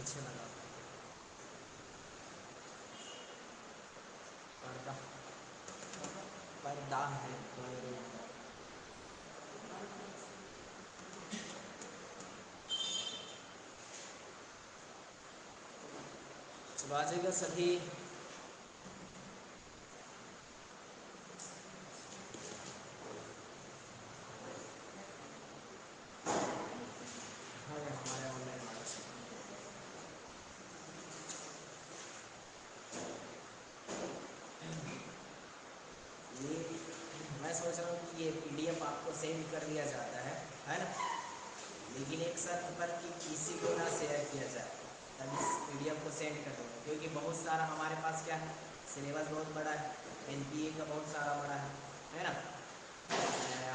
पीछे लगा पर्दा, पर्दा है पर्दा। चलो आ जाएगा सभी। हमारे ऑनलाइन बैच ये मैं सोच रहा हूँ कि ये पीडीएफ आपको सेंड कर दिया जाता है ना। लेकिन एक शर्त पर कि किसी को ना शेयर किया जाए, तब इस पीडीएफ को सेंड कर दूँगा, क्योंकि बहुत सारा हमारे पास क्या है, सिलेबस बहुत बड़ा है, एनपीए का बहुत सारा बड़ा है ना।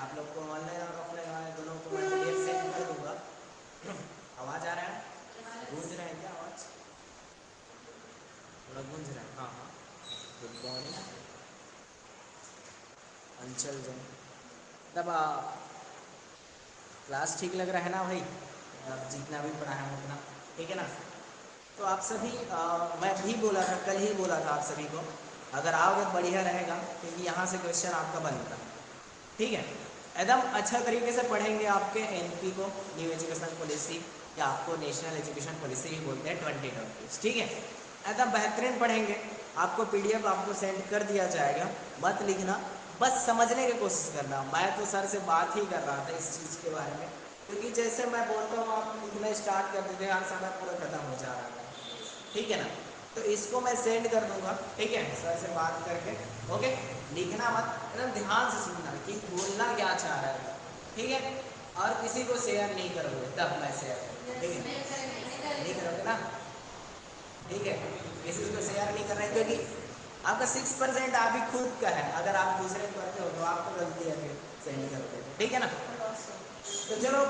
आप लोग को ऑनलाइन और ऑफलाइन वाले दोनों को मैं पीडीएफ सेंड कर दूँगा। आवाज़ आ रहा है? गूंज रहा है क्या आवाज़? थोड़ा गूंज रहा है। हाँ हाँ। गुड मॉर्निंग अंचल जैन। तब क्लास ठीक लग रहा है ना भाई? मतलब जितना भी पढ़ा है उतना ठीक है ना। तो आप सभी मैं भी बोला था, कल ही बोला था आप सभी को, अगर आओगे बढ़िया रहेगा, क्योंकि यहाँ से क्वेश्चन आपका बनता है। ठीक है, एकदम अच्छा तरीके से पढ़ेंगे आपके एनपी को, न्यू एजुकेशन पॉलिसी, या आपको नेशनल एजुकेशन पॉलिसी ही बोलते हैं 2020। ठीक है, एकदम बेहतरीन पढ़ेंगे। आपको पीडीएफ आपको सेंड कर दिया जाएगा, मत लिखना, बस समझने की कोशिश करना। मैं तो सर से बात ही कर रहा था इस चीज़ के बारे में, क्योंकि जैसे मैं बोलता हूँ आप लिखना स्टार्ट कर देते हैं, हर समय पूरा खत्म हो जा रहा है। ठीक है ना, तो इसको मैं सेंड कर दूंगा। ठीक है, सर से बात करके। ओके, लिखना मत, एकदम ध्यान से सुनना कि बोलना क्या चाह रहा है। ठीक है, और किसी को शेयर नहीं करोगे, तब मैं शेयर करूँगा। ठीक है, नहीं करोगे ना? ठीक है, किसी को शेयर नहीं करना है, क्योंकि आपका 6% आप ही खुद का है। अगर आप दूसरे को करते हो तो आपको गलती है, फिर सेंड करोगे। ठीक है ना, तो चलो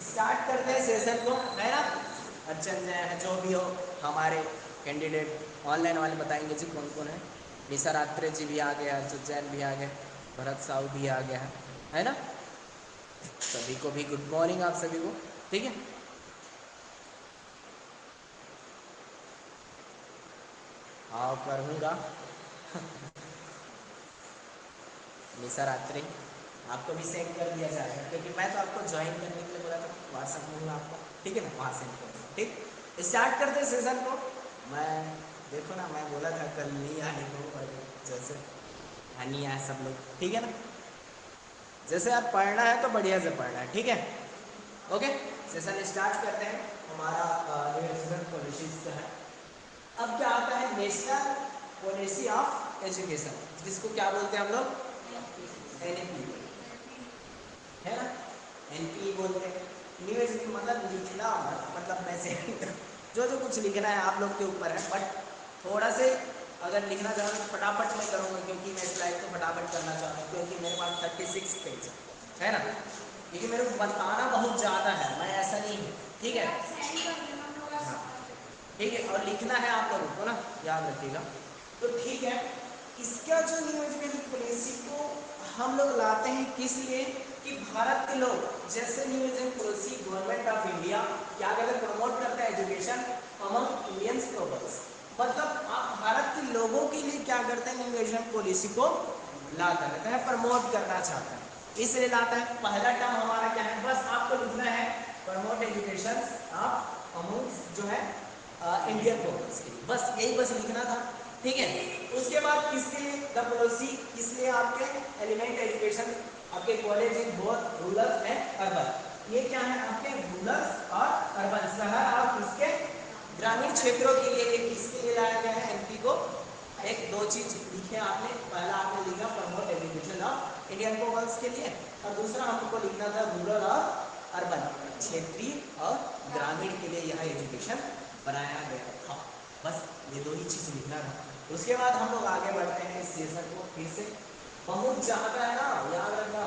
स्टार्ट करते हैं सेशन को, है ना। अच्छा जो भी हो, हमारे कैंडिडेट ऑनलाइन वाले बताएंगे जी कौन कौन है। निशा रात्रे जी भी आ गया, जैन भी आ गए, भरत साहू भी आ गया है ना। सभी को भी गुड मॉर्निंग आप सभी को। ठीक है, हाँ करूँगा। निशा रात्रि आपको भी सेंड कर दिया जाएगा, क्योंकि मैं तो आपको ज्वाइन करने के लिए बोला था, व्हाट्सएप दूंगा आपको। ठीक है ना, वहाँ सेंड करूँगा। ठीक, स्टार्ट करते हैं सेशन को। मैं देखो ना, मैं बोला था कल नहीं आने को, और जैसे हनी आए सब लोग। ठीक है ना, जैसे आप पढ़ना है तो बढ़िया से पढ़ना है। ठीक है, ओके, सेशन स्टार्ट करते हैं। हमारा न्यू पॉलिसीज का है। अब क्या आता है, नेशनल पॉलिसी ऑफ एजुकेशन, जिसको क्या बोलते हैं हम लोग? एनपी, है ना। एनपी बोलते हैं। न्यू एजुकेशन मतलब लिखना मतलब मैं से जो जो कुछ लिखना है आप लोग के ऊपर है, बट थोड़ा से अगर लिखना चाहो तो फटाफट में करूँगा, क्योंकि मैं स्लाइड को फटाफट करना चाहता हूँ, क्योंकि मेरे पास 36 पेज है ना। क्योंकि मेरे को बताना बहुत ज़्यादा है, मैं ऐसा नहीं हूँ। ठीक है, हाँ ठीक है, और लिखना है आप लोगों को ना, याद रखिएगा। तो ठीक है, इसका जो न्यू एजुकेशन पॉलिसी को हम लोग लाते हैं किस लिए, कि भारत के लोग, जैसे new education policy government of India क्या करते हैं, प्रमोट करता है एजुकेशन अमंग इंडियंस पीपल्स। मतलब आप भारत के लोगों के लिए क्या करते हैं, न्यू एजुकेशन पॉलिसी को लाता रहता है, प्रमोट करना चाहता है, इसलिए लाता है। पहला टर्म हमारा क्या है, बस आपको लिखना है प्रमोट एजुकेशन ऑफ अमंग जो है इंडियन पीपल्स के लिए, बस यही बस लिखना था। ठीक है, उसके बाद किसके लिए द पॉलिसी, इसलिए आपके एलिमेंट एजुकेशन, आपके college in both rural and urban. ये क्या है, आपके रूरल और अर्बन, शहर और किसके, ग्रामीण क्षेत्रों के लिए। किसके लिए लाया गया है एनपी को? एक दो चीज लिखे आपने, पहला आपने लिखा promote education of Indian peoples के लिए, और दूसरा हमको लिखना था रूरल और अर्बन, क्षेत्रीय और ग्रामीण के लिए यह एजुकेशन बनाया गया था। बस ये दो ही चीज़ लिखना था। उसके बाद हम लोग आगे बढ़ते हैं इस सेशन को, फिर से बहुत ज़्यादा है ना, याद रखना,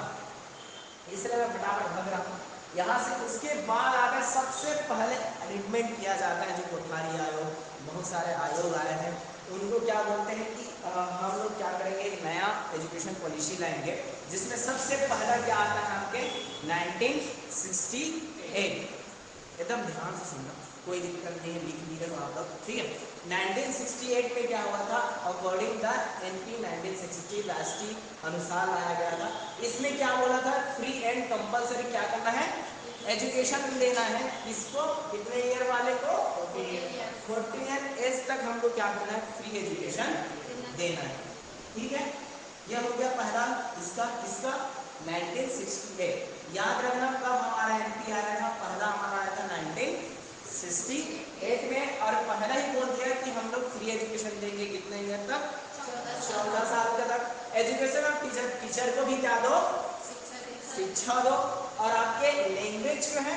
इसलिए मैं फटाफट भाग रहा हूँ यहाँ से। उसके बाद आगे सबसे पहले अलिटमेंट किया जाता है, जो कोठारी आयोग, बहुत सारे आयोग आए हैं, उनको क्या बोलते हैं कि हम लोग क्या करेंगे, एक नया एजुकेशन पॉलिसी लाएंगे, जिसमें सबसे पहला क्या आता है आपके 1968। एकदम ध्यान से सुनना, कोई दिक्कत नहीं है, लिख भी रहे हो आप लोग, ठीक है। 1968 में क्या हुआ था, अकॉर्डिंग द एनपी 1960 राष्ट्रीय अनुसार लाया गया था। इसमें क्या बोला था, फ्री एंड कंपलसरी क्या करना है, एजुकेशन देना है। किसको, कितने ईयर वाले को, 14 एज तक हमको क्या करना है, फ्री एजुकेशन देना है, ठीक है। यह हो गया पहला इसका किसका, 1968। याद रखना कब हमारा एमपी आया था, पहला हमारा आया था 1968 में, और पहला ही बोल दिया कि हम लोग फ्री एजुकेशन देंगे कितने ईयर तक, 14 साल तक। एजुकेशन ऑफ टीचर, टीचर को भी क्या दो, शिक्षा दो, और आपके लैंग्वेज जो है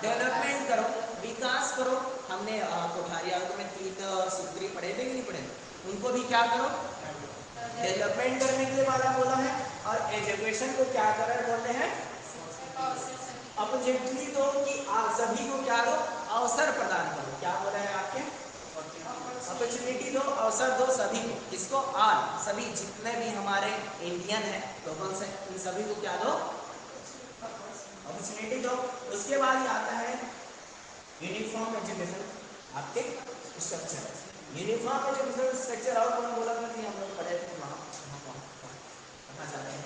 डेवलपमेंट करो, विकास करो। हमने कोठारी आयोग में 3 सूत्री पढ़े थे कि नहीं पढ़े, उनको भी क्या करो, डेवलपमेंट करने के लिए वाला बोला है। और एजुकेशन को क्या कर बोलते हैं, अपॉर्चुनिटी दो कि आप सभी को क्या दो, अवसर प्रदान करो। क्या बोल रहे हैं आपके, अपॉर्चुनिटी दो, अवसर दो सभी को। किसको, ऑल, सभी जितने भी हमारे इंडियन है लोकल से, इन सभी को क्या दो, अपॉर्चुनिटी दो। उसके बाद आता है यूनिफॉर्म एजुकेशन, आपके स्ट्रक्चर, यूनिफॉर्म एजुकेशन स्ट्रक्चर। और कौन बोला था कि हम लोग पढ़े थे वहाँ, कहाँ जाते हैं,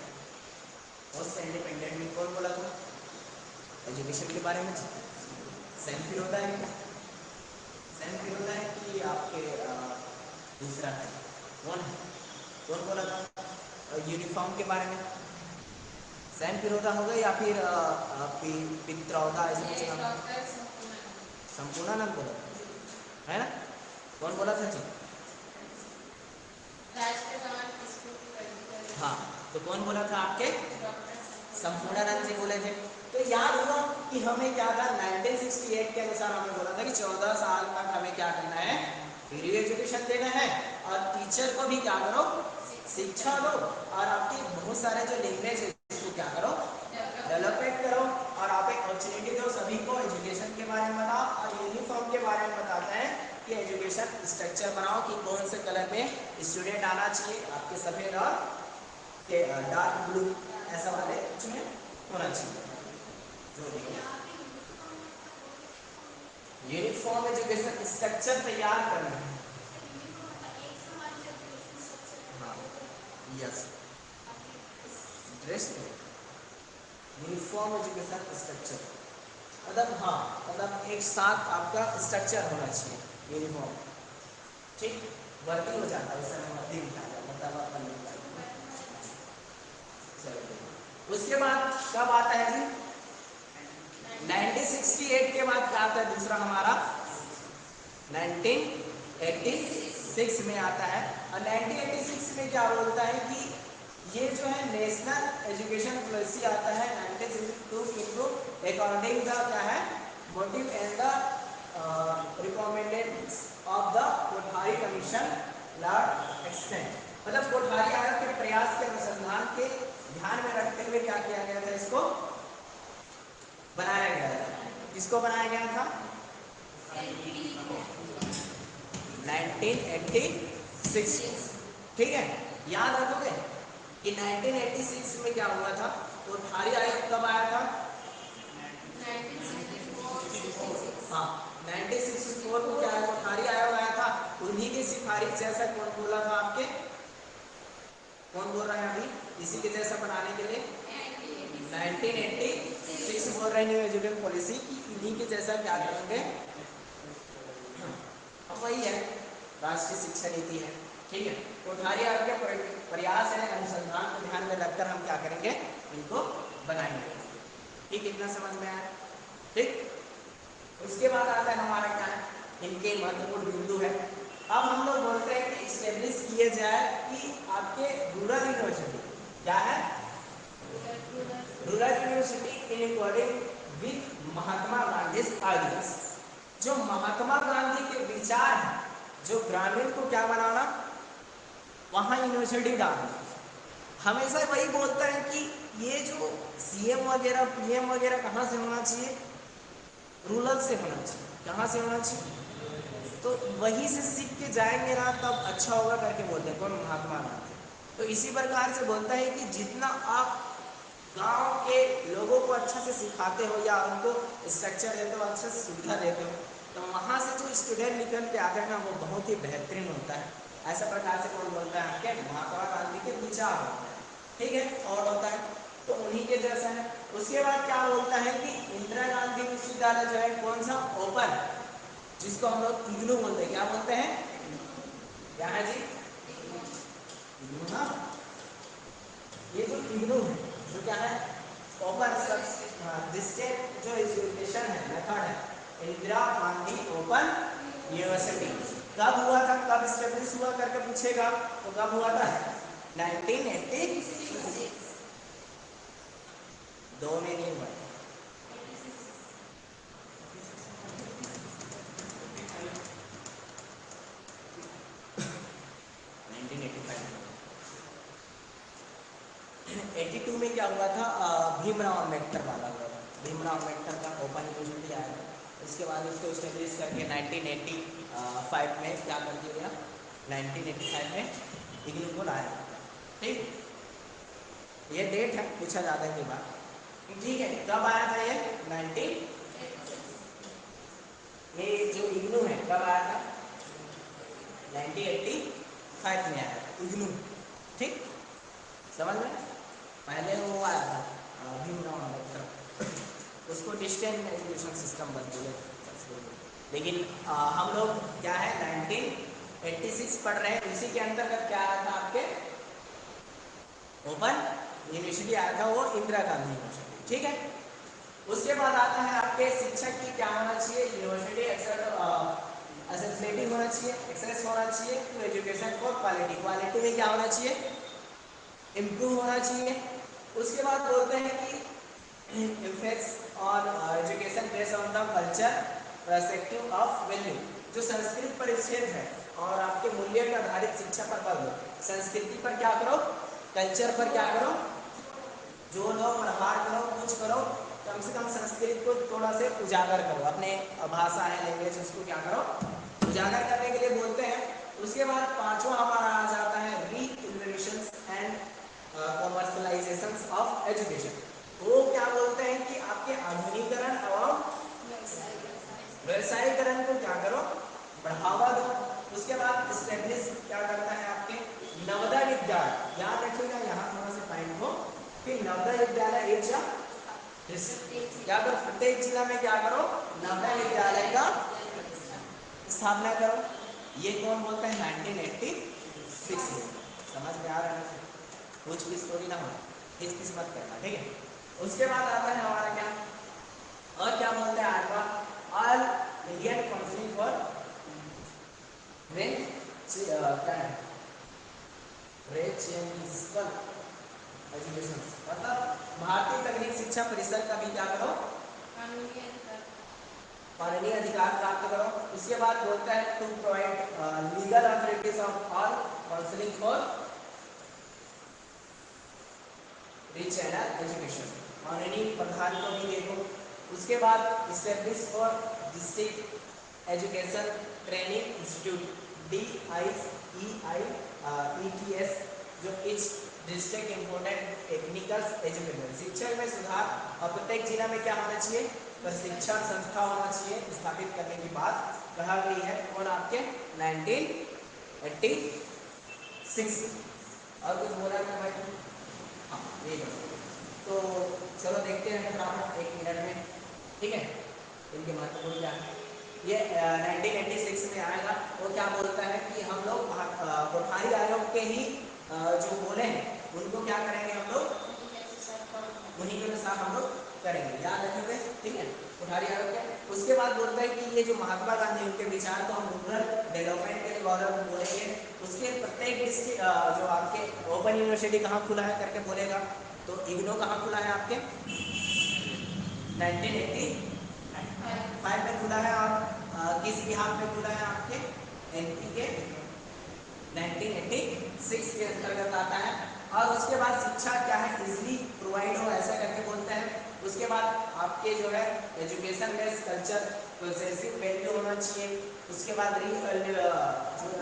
पोस्ट इंडिपेंडेंट में कौन बोला था एजुकेशन के बारे में, सेम फिर होता है, सेम फिर होता है कि आपके दूसरा है, कौन है, कौन बोला था यूनिफॉर्म के बारे में, सैम पिरोदा होगा या फिर पित्रौदा, ऐसे कुछ नाम, संपूर्णानंद बोला है ना, कौन बोला था जी, हाँ, तो कौन बोला था आपके, संपूर्णानंद जी बोले थे। तो याद हुआ कि हमें क्या था, 1968 के अनुसार हमें बोला था कि 14 साल तक हमें क्या करना है, फ्री एजुकेशन देना है, और टीचर को भी क्या करो, शिक्षा दो, और आपके बहुत सारे जो लैंग्वेज है इसको क्या करो, डेवलपमेंट करो, और आप एक अपॉर्चुनिटी दो सभी को, एजुकेशन के बारे में बताओ। और यूनिफॉर्म के बारे में बताते हैं कि एजुकेशन स्ट्रक्चर बनाओ कि कौन से कलर में स्टूडेंट आना चाहिए, आपके सफेद और डार्क ब्लू ऐसा वाले कुछ में होना चाहिए। जो यूनिफॉर्म एजुकेशन स्ट्रक्चर तैयार करना है, हाँ, yes, dress uniform education structure, मतलब हाँ, मतलब एक साथ आपका स्ट्रक्चर होना चाहिए यूनिफॉर्म, ठीक, वर्दी हो जाता है, उस समय वर्दी निकाल जाता, मतलब आपका निकल। चलो उसके बाद कब आता है जी, 1968 के बाद क्या आता है, दूसरा हमारा 1986 में आता है। और 1986 में क्या बोलता है कि ये जो है नेशनल एजुकेशन पॉलिसी आता है 1962 इनटू अकॉर्डिंग द क्या है, motive and the recommendations of the Kothari commission Lord extent, मतलब कोठारी आयोग के प्रयास के अनुसंधान के ध्यान में रखते हुए क्या किया गया था, इसको बनाया गया था। किसको बनाया गया था, 1986, ठीक है। याद रखोगे कि 1986 में क्या हुआ था, कोठारी आयोग कब आया था, हाँ, 1964 को क्या कोठारी आयोग आया था, उन्हीं की सिफारिश जैसा कौन बोला था आपके, कौन बोल रहा है अभी इसी के जैसा बनाने के लिए, 1986 बोल रहे न्यू एजुकेशन पॉलिसी की, इन्हीं के जैसा क्या करेंगे, अब वही है राष्ट्रीय शिक्षा नीति है, ठीक है। कोठारी आयोग के प्रयास है, अनुसंधान को ध्यान में रखकर हम क्या करेंगे, इनको बनाएंगे, ठीक, इतना समझ में आया, ठीक। उसके बाद आता है हमारा क्या है, इनके महत्वपूर्ण बिंदु है। अब हम लोग बोलते हैं कि इस्टेब्लिश किए जाए कि आपके रूरल यूनिवर्सिटी क्या है, rural university in according with Mahatma Gandhi ideas, जो महात्मा गांधी के विचार हैं, जो ग्रामीण को क्या बनाना, वहाँ यूनिवर्सिटी डालना। हमेशा वही बोलता है कि ये जो सीएम वगैरह पीएम वगैरह कहाँ से होना चाहिए, रूरल से होना चाहिए, कहाँ से होना चाहिए, तो वहीं से सीख के जाएंगे ना तब अच्छा होगा करके बोलते हैं कौन, महात्मा गांधी। तो इसी प्रकार से बोलता है कि जितना आप गांव के लोगों को अच्छा से सिखाते हो या उनको स्ट्रक्चर देते हो, अच्छे से सुविधा देते हो, तो वहाँ से जो स्टूडेंट निकल के आते हैं ना, वो बहुत ही बेहतरीन होता है। ऐसा प्रकार से कौन बोलता है, आपके महात्मा गांधी के विचार होते हैं, ठीक है, और होता है तो उन्हीं के जैसा है। उसके बाद क्या बोलता है कि इंदिरा गांधी विश्वविद्यालय जो है कौन सा, ओपन, जिसको हम लोग इग्नू बोलते हैं। क्या बोलते हैं, क्या है जी, इग्नू। हाँ, ये जो इग्नू है, जो क्या है, ओपन डिस्टेंस जो एजुकेशन है, मेथड है, इंदिरा गांधी ओपन यूनिवर्सिटी। कब हुआ था, कब स्टेब्लिश हुआ करके पूछेगा तो कब हुआ था, 1980। दो में नहीं हुआ, 1985। 82 में क्या हुआ था, भीमराव अम्बेडकर वाला हुआ था। भीमराव अम्बेडकर का ओपन यूनिवर्सिटी आया था, उसके बाद उसको स्टेब्लिश करके 1985 में क्या कर दिया गया, 1985 में इग्नू को लाया गया। ठीक, ये डेट है, पूछा जाता है कि बात, ठीक है, कब आया था ये, 19, ये जो इग्नू है कब आया था, 1985 में आया था इग्नू। ठीक, समझ में, पहले वो आया था भीमराव अम्बेडकर, उसको डिस्टेंस एजुकेशन सिस्टम बस बोले, लेकिन हम लोग क्या है 1986 पढ़ रहे हैं, उसी के अंतर्गत क्या आया था आपके, ओपन यूनिवर्सिटी आया था, वो इंदिरा गांधी यूनिवर्सिटी। ठीक है, उसके बाद आता है आपके शिक्षक की क्या होना चाहिए, यूनिवर्सिटी एसेसिबिलिटी होना चाहिए, एक्सेस होना चाहिए to education for quality, quality में क्या होना चाहिए, इम्प्रूव होना चाहिए। उसके बाद बोलते हैं कि effects on education based on the culture perspective of value, जो संस्कृत पर स्थित है और आपके मूल्य पर आधारित शिक्षा पर बल दो। संस्कृति पर क्या करो, कल्चर पर क्या करो, जो लो व्यवहार करो, कुछ करो, कम से कम संस्कृत को थोड़ा से उजागर करो, अपने भाषा है, लैंग्वेज, उसको क्या करो, उजागर करने के लिए बोलते हैं। उसके बाद पांचवा हमारा आ जाता है री innovations and commercialisation of education. वो क्या बोलते हैं कि आपके आधुनिकीकरण एवं व्यवसायीकरण को क्या करो, बढ़ावा दो। उसके बाद स्टेब्लिश क्या करता है आपके नवोदय विद्यालय, याद रखिएगा यहाँ थोड़ा सा पॉइंट हो कि नवोदय विद्यालय एक क्या करो, प्रत्येक जिला में क्या करो, नवोदय विद्यालय का स्थापना करो। ये कौन बोलते हैं, 1986 में। समझ में आ रहा है, कुछ भी स्टोरी ना हो, किस मत करना, ठीक है। उसके बाद आता है हमारा क्या, और क्या बोलते हैं आठवां, ऑल इंडियन काउंसिल फॉर क्या है, रेजिडेंशियल एजुकेशन, मतलब भारतीय तकनीक शिक्षा परिषद का भी क्या करो, कानूनी अधिकार प्राप्त करो। उसके बाद बोलता है to provide legal authorities of all counselling for rich and education, कानूनी प्रधान को भी देखो। उसके बाद establish for district education training institute, DIEIETS, जो each district important technical education, शिक्षा में सुधार, और प्रत्येक जिला में क्या होना चाहिए, प्रशिक्षण संस्था होना चाहिए, स्थापित करने की बात कहा गई है। और आपके 1986, और कुछ बोला क्या भाई, हाँ ये तो चलो देखते हैं फटाफट एक मिनट में, ठीक है, इनके महत्वपूर्ण क्या है। ये 1986 में आएगा। वो क्या बोलता है कि हम लोग कोठारी आयोग के ही जो बोले हैं उनको क्या करेंगे, हम लोग उन्हीं के अनुसार हम लोग करेंगे, याद रखेंगे, ठीक है, कोठारी आयोग के। उसके बाद बोलता है कि ये जो महात्मा गांधी उनके विचार को हम रूरल डेवलपमेंट के गवर्नमेंट बोलेंगे। उसके प्रत्येक डिस्ट्रिक्ट जो आपके ओपन यूनिवर्सिटी कहाँ खुला है करके बोलेगा, तो इग्नो कहाँ खुला है आपके 1985 में खुला है, और किस बिहार में खुला है आपके एमपी के 1986 के अंतर्गत आता है। और उसके बाद शिक्षा क्या है, इजली प्रोवाइड हो, ऐसा करके बोलते हैं। उसके बाद आपके जो है education based culture progressive value होना चाहिए। उसके बाद री जो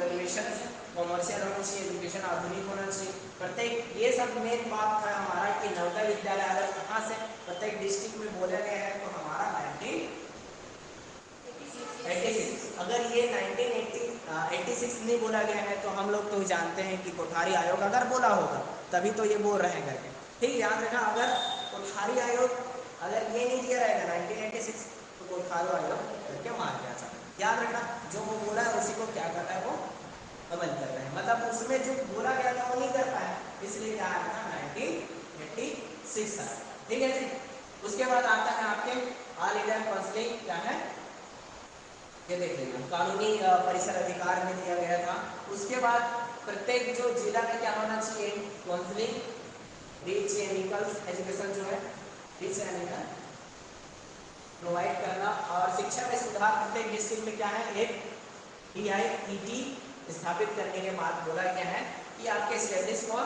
एजुकेशन कॉमर्शियल होना चाहिए, एजुकेशन आधुनिक होना चाहिए। प्रत्येक ये सब मेन बात था हमारा कि नवोदय विद्यालय अगर कहाँ से प्रत्येक डिस्ट्रिक्ट में बोला गया है तो हमारा 1986। अगर ये 1986 नहीं बोला गया है तो हम लोग तो जानते हैं कि कोठारी आयोग अगर बोला होगा तभी तो ये बोल रहे हैं करके। ठीक, याद रखना, अगर कोठारी आयोग अगर ये नहीं दिया रहेगा 1986 तो कोठारी आयोग करके मार दिया जाता है। याद रखना, जो वो बोला है उसी को क्या करता है वो अमल कर रहे हैं, मतलब उसमें जो बोला गया था वो नहीं कर पाया, इसलिए क्या आया था 1986 आया। ठीक है जी। उसके बाद आता है आपके ऑल इंडिया काउंसिलिंग, क्या है ये देख लेना, कानूनी परिसर अधिकार में दिया गया था। उसके बाद प्रत्येक जो जिला में क्या होना चाहिए, काउंसलिंग, रिच एनिकल्स एजुकेशन जो है रिच एनिकल प्रोवाइड करना, और शिक्षा में सुधार प्रत्येक डिस्ट्रिक्ट में क्या है, एक DIET स्थापित करने के बाद बोला गया है कि आपके establish for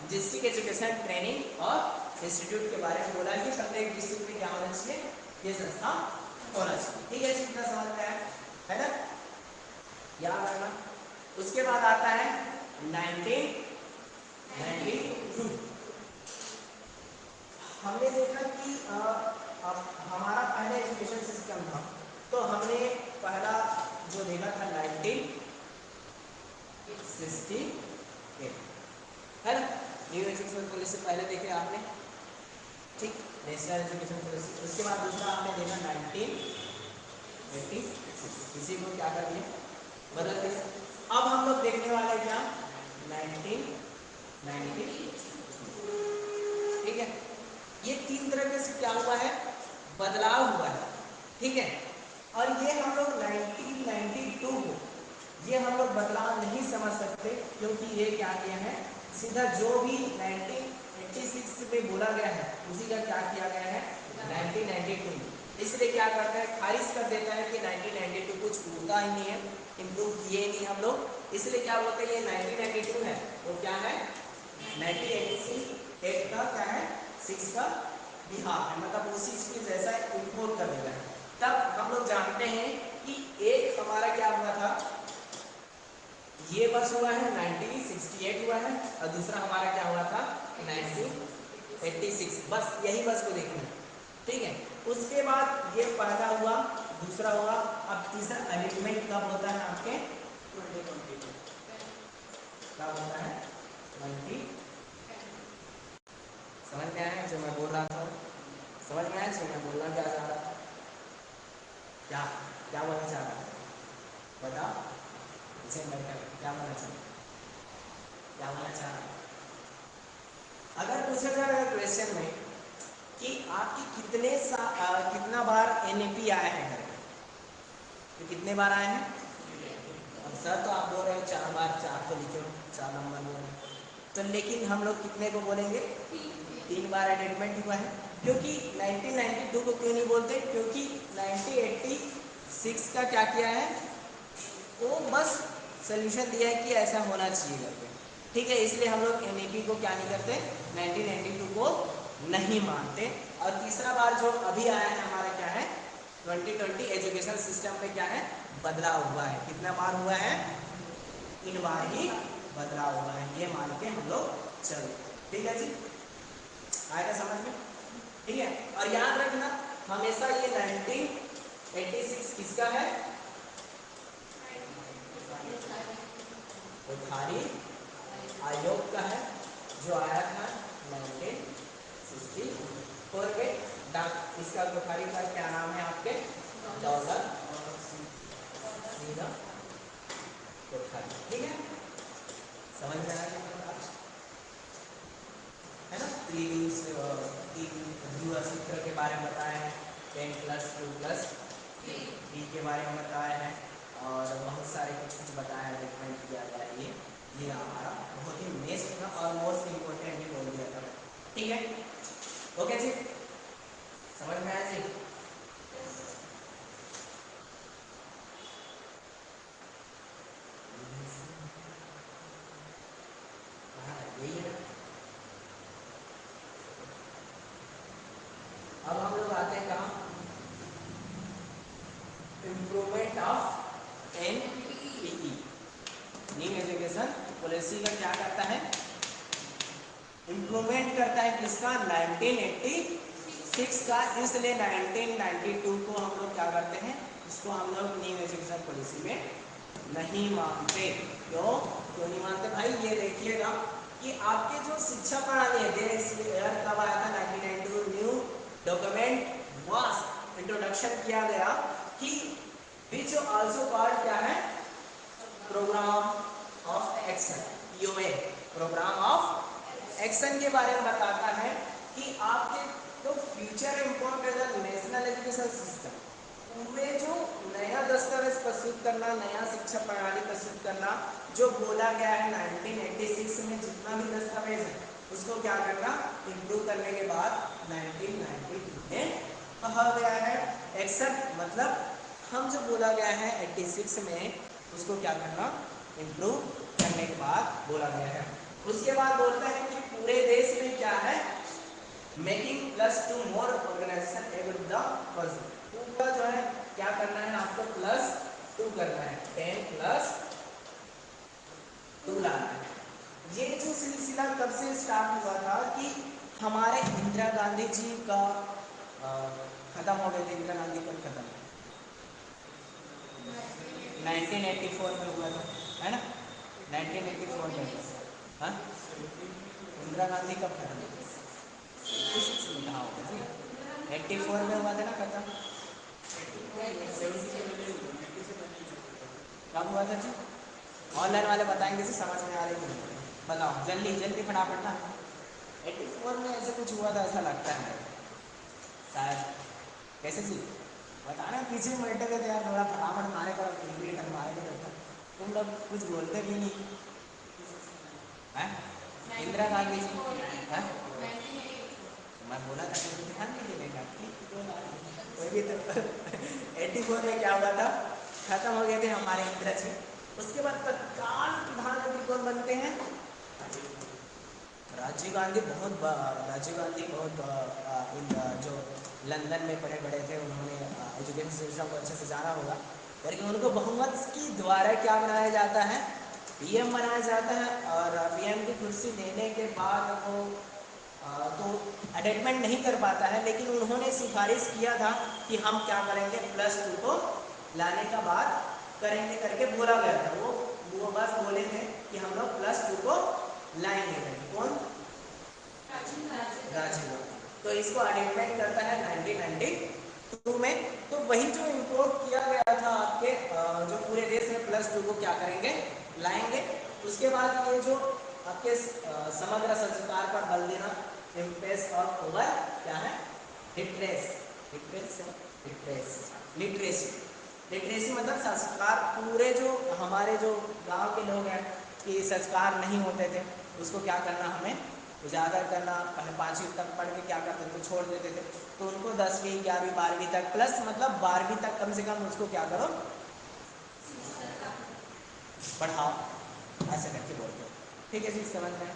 district education training और इंस्टीट्यूट के बारे में बोला है कि प्रत्येक डिस्ट्रिक्ट में क्या होना चाहिए, ये संस्था होना चाहिए। ठीक है, कितना समझ में आया है ना, याद रखना। उसके बाद आता है 1992। हमने देखा कि अब हमारा पहला एजुकेशन सिस्टम था, तो हमने पहला जो देखा था 1968 है ना, न्यू एजुकेशन पॉलिसी पहले देखे आपने। ठीक, नेशनल एजुकेशन पॉलिसी। उसके बाद दूसरा आपने देखा 1986, इसी को क्या कर दिया, बदल दिया। अब हम लोग देखने वाले क्या 1990। ठीक है, ये तीन तरह से क्या हुआ है, बदलाव हुआ है। ठीक है, और ये हम लोग 1992 को ये हम लोग बदलाव नहीं समझ सकते, क्योंकि ये क्या किया है, सीधा जो भी 1986 में बोला गया है उसी का क्या किया गया है 1992। इसलिए क्या करता है, खारिज कर देता है कि 1992 कुछ होता ही नहीं है, इम्प्रूव किए नहीं हम लोग, इसलिए क्या बोलते हैं ये 1992 है वो क्या है 1988 का क्या है 6 का बिहार है, मतलब उसी चीज जैसा इम्पोर्ट कर देता है। तब हम लोग जानते हैं कि एक हमारा क्या हुआ था, ये बस हुआ है 1968 हुआ है, और दूसरा हमारा क्या हुआ था 1986, बस यही बस को देखना है। ठीक है, उसके बाद ये पहला हुआ, दूसरा हुआ, अब तीसरा अमेंडमेंट कब होता है आपके 2022 कब होता है 20। समझ में आया जो मैं बोल रहा था, समझ में आया जो मैं बोलना क्या चाह रहा था, क्या क्या बोलना चाह रहा था बताओ, इसे बैठकर क्या बोलना चाहिए, क्या बोलना चाह रहा था। अगर पूछा जाए क्वेश्चन में कि आपकी कितना बार NAP आया है घर पे, तो कितने बार आए हैं, अब सर तो आप बोल रहे हो 4 बार, 4 तो लिखो, 4 नंबर बोल रहे हो, तो लेकिन हम लोग कितने को बोलेंगे, 3 बार अटेंडमेंट हुआ है। क्योंकि 1992 को क्यों नहीं बोलते, क्योंकि 1986 का क्या किया है, वो बस सोल्यूशन दिया है कि ऐसा होना चाहिए करके। ठीक है, इसलिए हम लोग NAP को क्या नहीं करते, 1992 को नहीं मानते। और तीसरा बार जो अभी आया है हमारा क्या है 2020 एजुकेशन सिस्टम में क्या है बदलाव हुआ है, कितना बार हुआ है, 3 बार ही बदलाव हुआ है, ये मान के हम लोग चलो। ठीक है जी, आएगा समझ में। ठीक है, और याद रखना हमेशा ये 1986 किसका है, कोठारी आयोग का है, जो आया था 1964 में। डाक इसका कोठारी का क्या नाम है आपके, दौलत सिंह कोठारी। ठीक है, समझ में आया है ना, तीन सूत्र के बारे में बताए हैं, 10+2+3 के बारे में बताया है, और बहुत सारे कुछ कुछ बताया है, डिफरेंट किया गया है। ये हमारा बहुत ही नेक्स्ट था और मोस्ट इम्पोर्टेंट भी बोल दिया था। ठीक है, ओके जी, समझ में आया जी। हाँ यही है। अब हम लोग आते हैं कहाँ, improvement of NPE new education policy का क्या करता है, इम्प्रूवमेंट करता है किसका, 1986 का। इसलिए 1992 को हम लोग क्या करते हैं, इसको हम लोग न्यू एजुकेशन पॉलिसी में नहीं मानते। क्यों नहीं मानते भाई, ये देखिएगा कि आपके जो शिक्षा प्रणाली है, देश कब आया था, 1992 न्यू डॉक्यूमेंट वास इंट्रोडक्शन किया गया कि विच आल्सो कॉल्ड क्या है, प्रोग्राम ऑफ एक्शन, यूए, प्रोग्राम ऑफ एक्शन के बारे में बताता है कि आपके जो future important national education system में जो नया दस्तावेज प्रस्तुत करना, नया शिक्षा प्रणाली प्रस्तुत करना, जो बोला गया है 1986 में जितना भी दस्तावेज है उसको क्या करना, इम्प्रूव करने के बाद 1992 में कहा गया है एक्शन, मतलब हम जो बोला गया है 86 में उसको क्या करना, इम्प्रूव करने के बाद बोला गया है। उसके बाद बोलता है कि पूरे देश में क्या है, making +2 more organisation every the person, पूरा जो है क्या करना है आपको, +2 करना है, 10+2 लाना है। ये जो सिलसिला कब से स्टार्ट हुआ था कि हमारे इंदिरा गांधी जी का खत्म हो गए थे। इंदिरा गांधी कब खत्म, 1984 में हुआ था, है ना, 1984 में। हाँ, इंदिरा गांधी कब खत्म, 86 में कहा होगा जी, 84 में हुआ था ना खत्म। कब हुआ था जी, ऑनलाइन वाले बताएंगे जी, समझ में आ रही है, बताओ जल्दी जल्दी फटाफट ना। 84 में ऐसे कुछ हुआ था ऐसा लगता है शायद, कैसे जी बताना, पीछे में बैठे थे यार, थोड़ा फटाफट मारे का कंप्लीट मारे का, तुम लोग कुछ बोलते भी नहीं है। इंदिरा गांधी जी है, मैं बोला था कि ध्यान नहीं देने का, कोई भी तो 84 में क्या हुआ था, खत्म हो गए थे हमारे इंदिरा जी। उसके बाद तत्काल प्रधानमंत्री कौन बनते हैं, राजीव गांधी। राजीव गांधी जो लंदन में पढ़े बड़े थे, उन्होंने एजुकेशन सिस्टम को अच्छे से जाना होगा, लेकिन उनको बहुमत की द्वारा क्या बनाया जाता है, पीएम बनाया जाता है। और पीएम की कुर्सी लेने के बाद वो तो अटेंडमेंट नहीं कर पाता है, लेकिन उन्होंने सिफारिश किया था कि हम क्या करेंगे, +2 को लाने का बात करेंगे करके बोला गया था। वो बस बोले थे कि हम लोग +2 को लाएंगे करके। कौन, राजीव गांधी। तो इसको अटेंडमेंट करता है 1992 में। तो वही जो इम्पोर्ट किया गया था आपके जो पूरे देश में +2 को क्या करेंगे, लाएंगे। उसके बाद ये जो आपके समग्र संस्कार पर बल देना, इम्प्रेस और ओवर क्या है, लिटरेसी। लिटरेसी मतलब संस्कार, पूरे जो हमारे जो गांव के लोग हैं कि संस्कार नहीं होते थे, उसको क्या करना, हमें उजागर करना। पहले 5वीं तक पढ़ के क्या करते थे, छोड़ देते थे, तो उनको 10वीं 11वीं 12वीं तक प्लस, मतलब 12वीं तक कम से कम उसको क्या करो, पढ़ाओ, ऐसे करके बोलते हैं। ठीक है जी, समझ में।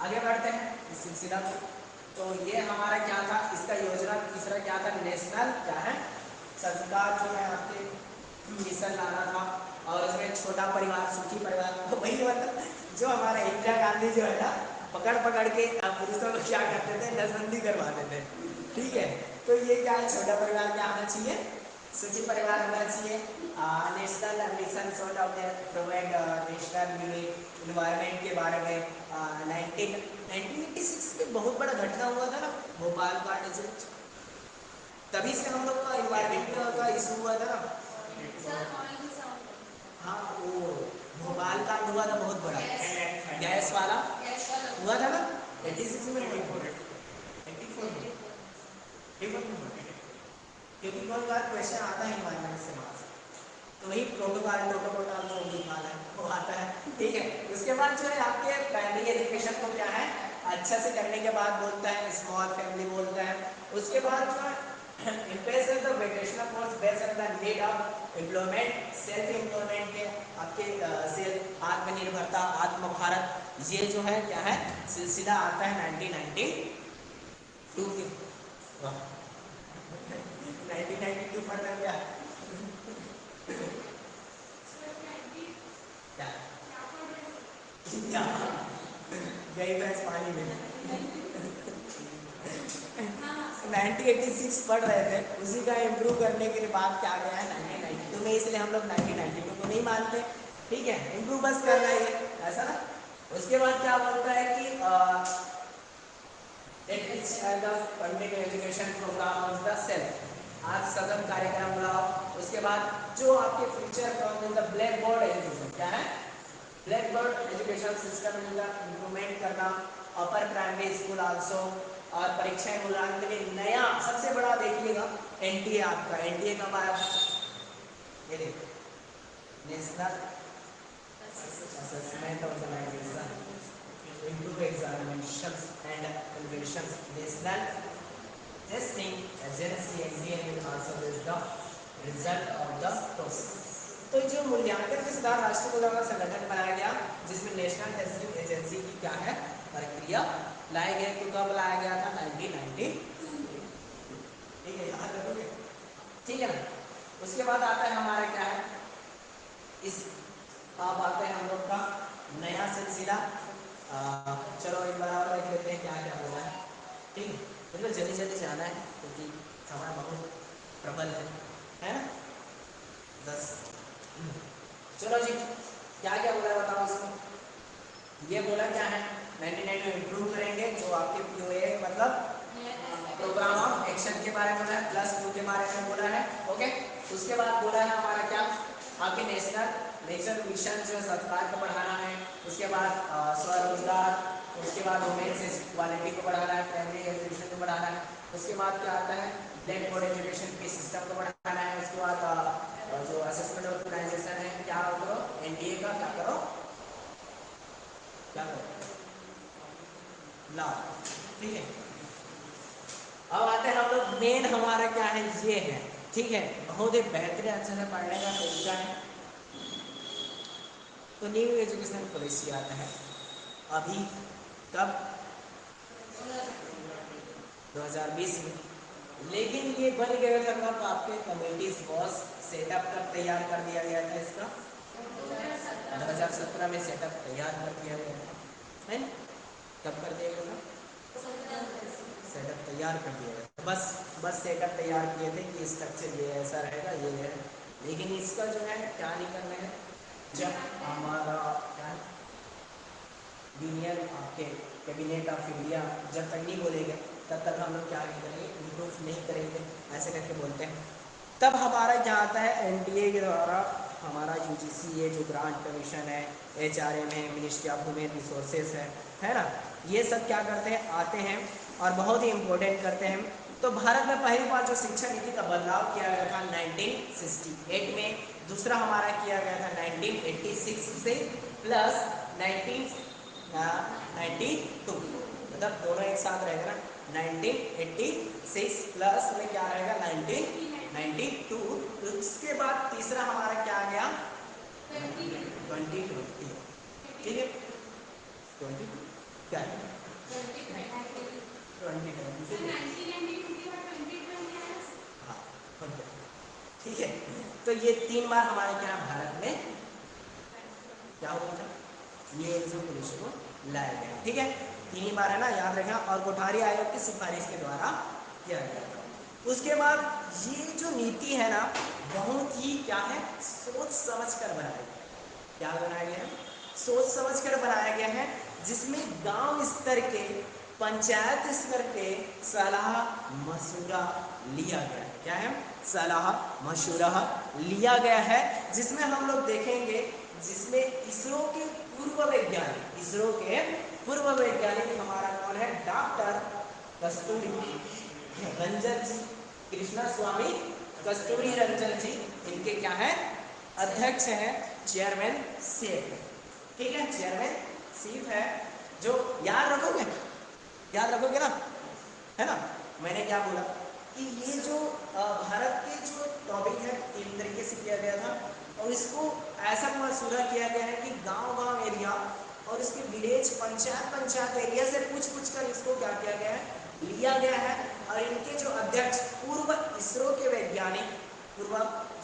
आगे बढ़ते हैं इस सिलसिला में। तो ये हमारा क्या था, इसका योजना तीसरा क्या था, नेशनल क्या है, संस्कार जो है आपके मिशन लाना था। और उसमें छोटा परिवार सुखी परिवार, तो वही मतलब जो हमारे इंदिरा गांधी जो है ना, पकड़ पकड़ के पुरुषों को क्या करते थे, नसबंदी करवाते थे। ठीक है, तो ये क्या है, छोटा परिवार क्या होना चाहिए, सुखी परिवार होना चाहिए। National mission sort of provide national environment के बारे में 1986 में बहुत बड़ा घटना हुआ था ना, भोपाल का इंसिडेंट, तभी से हम लोग का इन्वायरमेंट का इशू हुआ था ना। हाँ, वो भोपाल का हुआ था बहुत बड़ा, गैस वाला हुआ था ना 86 में, 84 में, क्योंकि कई बार क्वेश्चन आता है इन्वायरमेंट से वहाँ से, तो वही प्रोटोकॉल जो निकाला है वो आता है। ठीक है, उसके बाद जो है आपके प्राइमरी एजुकेशन को क्या है, अच्छा से करने के बाद बोलता है स्मॉल फैमिली बोलता है। उसके बाद जो है impression the vocational course based on the need of employment, self employment के आपके सेल्फ आत्मनिर्भरता, आत्म भारत, ये जो है क्या है, सिलसिला आता है 1992 के। 1992 पढ़ना क्या क्या गई भैंस पानी में। 1986 पढ़ रहे थे, उसी का इम्प्रूव करने के लिए बात क्या गया है 1992 में, इसलिए हम लोग 1992 को नहीं मानते। ठीक है, इम्प्रूव बस करना है ऐसा ना। उसके बाद क्या बोलता है कि Pandit education programme of the self, आज सदन कार्यक्रम बुलाओ। उसके बाद जो आपके future from in the blackboard education क्या है, blackboard education system improvement करना, अपर प्राइमरी स्कूल आल्सो, और परीक्षाएं मूल्यांकन में नया सबसे बड़ा देखिएगा एनटीए। आपका एनटीए कब आया, ये देखिए national assessment organisation improve examinations and evaluations, national testing agency NDA will also is the result of the process। तो जो मूल्यांकन के सुधार राष्ट्रीय मूल्यांकन संगठन बनाया गया, जिसमें नेशनल टेस्टिंग एजेंसी की क्या है प्रक्रिया लाया गया। तो कब लाया गया था 1990। ठीक है, याद रखोगे, ठीक है ना। उसके बाद आता है हमारा क्या है, इस अब आते हैं हम लोग का नया सिलसिला। चलो एक बार और देख लेते हैं क्या क्या होगा। ठीक है, बिल्कुल जल्दी जल्दी जाना है क्योंकि समय बहुत प्रबल है ना। 10 चलो जी, क्या क्या बोला बताओ इसमें। ये बोला क्या है 99 में इम्प्रूव करेंगे, जो आपके POA मतलब प्रोग्राम ऑफ एक्शन के बारे में बोला है, +2 के बारे में बोला है। ओके, उसके बाद बोला है हमारा क्या, आपके नेशनल मिशन जो सरकार को बढ़ाना है। उसके बाद स्वरोजगार, उसके बाद वुमेन्स इक्वालिटी को बढ़ाना है, प्राइमरी एजुकेशन को बढ़ाना है। उसके बाद क्या आता है, ब्लैक बोर्ड एजुकेशन के सिस्टम को बढ़ाना है। उसके बाद जो असेसमेंट ऑर्गेनाइजेशन है क्या करो, एनडीए का क्या करो, क्या करो ला। ठीक है, अब आते हैं हम लोग मेन हमारा क्या है ये है। ठीक है, बहुत ही बेहतरीन अच्छे से पढ़ने का तरीका है। तो न्यू एजुकेशन पॉलिसी आता है अभी कब 2020 में, लेकिन ये बन गया था कब, आपके कमेटीज बॉस सेटअप कब तैयार कर दिया गया था इसका 2017 में सेटअप तैयार कर दिया गया था, है ना। कब कर दिया गया था, सेटअप तैयार कर दिया गया, बस सेटअप तैयार किए थे कि स्ट्रक्चर ये ऐसा रहेगा ये है। लेकिन इसका जो है क्या नहीं करना है, जब हमारा यूनियन आपके कैबिनेट ऑफ इंडिया जब तक नहीं बोलेंगे तब तक हम लोग क्या नहीं करेंगे, इम्प्रूव नहीं करेंगे, ऐसे करके बोलते हैं। तब हमारा क्या आता है एनडीए के द्वारा हमारा यूजीसी, ये जो ग्रांट कमीशन है, एचआरएम है, मिनिस्ट्री ऑफ ह्यूमन रिसोर्सेज है ना, ये सब क्या करते हैं आते हैं और बहुत ही इम्पोर्टेंट करते हैं। तो भारत में पहली बार जो शिक्षा नीति का बदलाव किया गया था 1968 में, दूसरा हमारा किया गया था 1986 से, प्लस 1992, मतलब दोनों एक साथ रहेगा ना। 1986 प्लस में क्या रहेगा 1992। उसके बाद तीसरा हमारा क्या आ गया 2020। ठीक है, 20 क्या है 2020। हाँ, ठीक है। तो ये 3 बार हमारे क्या भारत में क्या हुआ था, ये एजुकेशन को लाया गया। ठीक है, 3 ही बार है ना, याद रखना। और कोठारी आयोग की सिफारिश के द्वारा किया गया था। उसके बाद ये जो नीति है ना, बहुत ही क्या है सोच समझ कर बनाया गया। क्या बनाया गया है, सोच समझ कर बनाया गया है, जिसमें गांव स्तर के, पंचायत स्तर के सलाह मशुरा लिया गया है। क्या है, सलाह मशुरा लिया गया है, जिसमें हम लोग देखेंगे, जिसमें इसरो के पूर्व वैज्ञानिक, इसरो के पूर्व वैज्ञानिक हमारा कौन है, डॉक्टर कस्तूरी रंजन जी, कृष्णा स्वामी कस्तूरी रंजन जी, इनके क्या है अध्यक्ष हैं, चेयरमैन सीफ। ठीक है, चेयरमैन सीफ है, जो याद रखोगे, याद रखोगे ना, है ना। मैंने क्या बोला कि ये जो भारत के जो टॉपिक है 3 तरीके से किया गया था, और इसको ऐसा मशूरा किया गया है कि गांव-गांव एरिया और इसके विलेज पंचायत एरिया से पूछ कर इसको क्या किया गया है, लिया गया है। और इनके जो अध्यक्ष पूर्व इसरो के वैज्ञानिक, पूर्व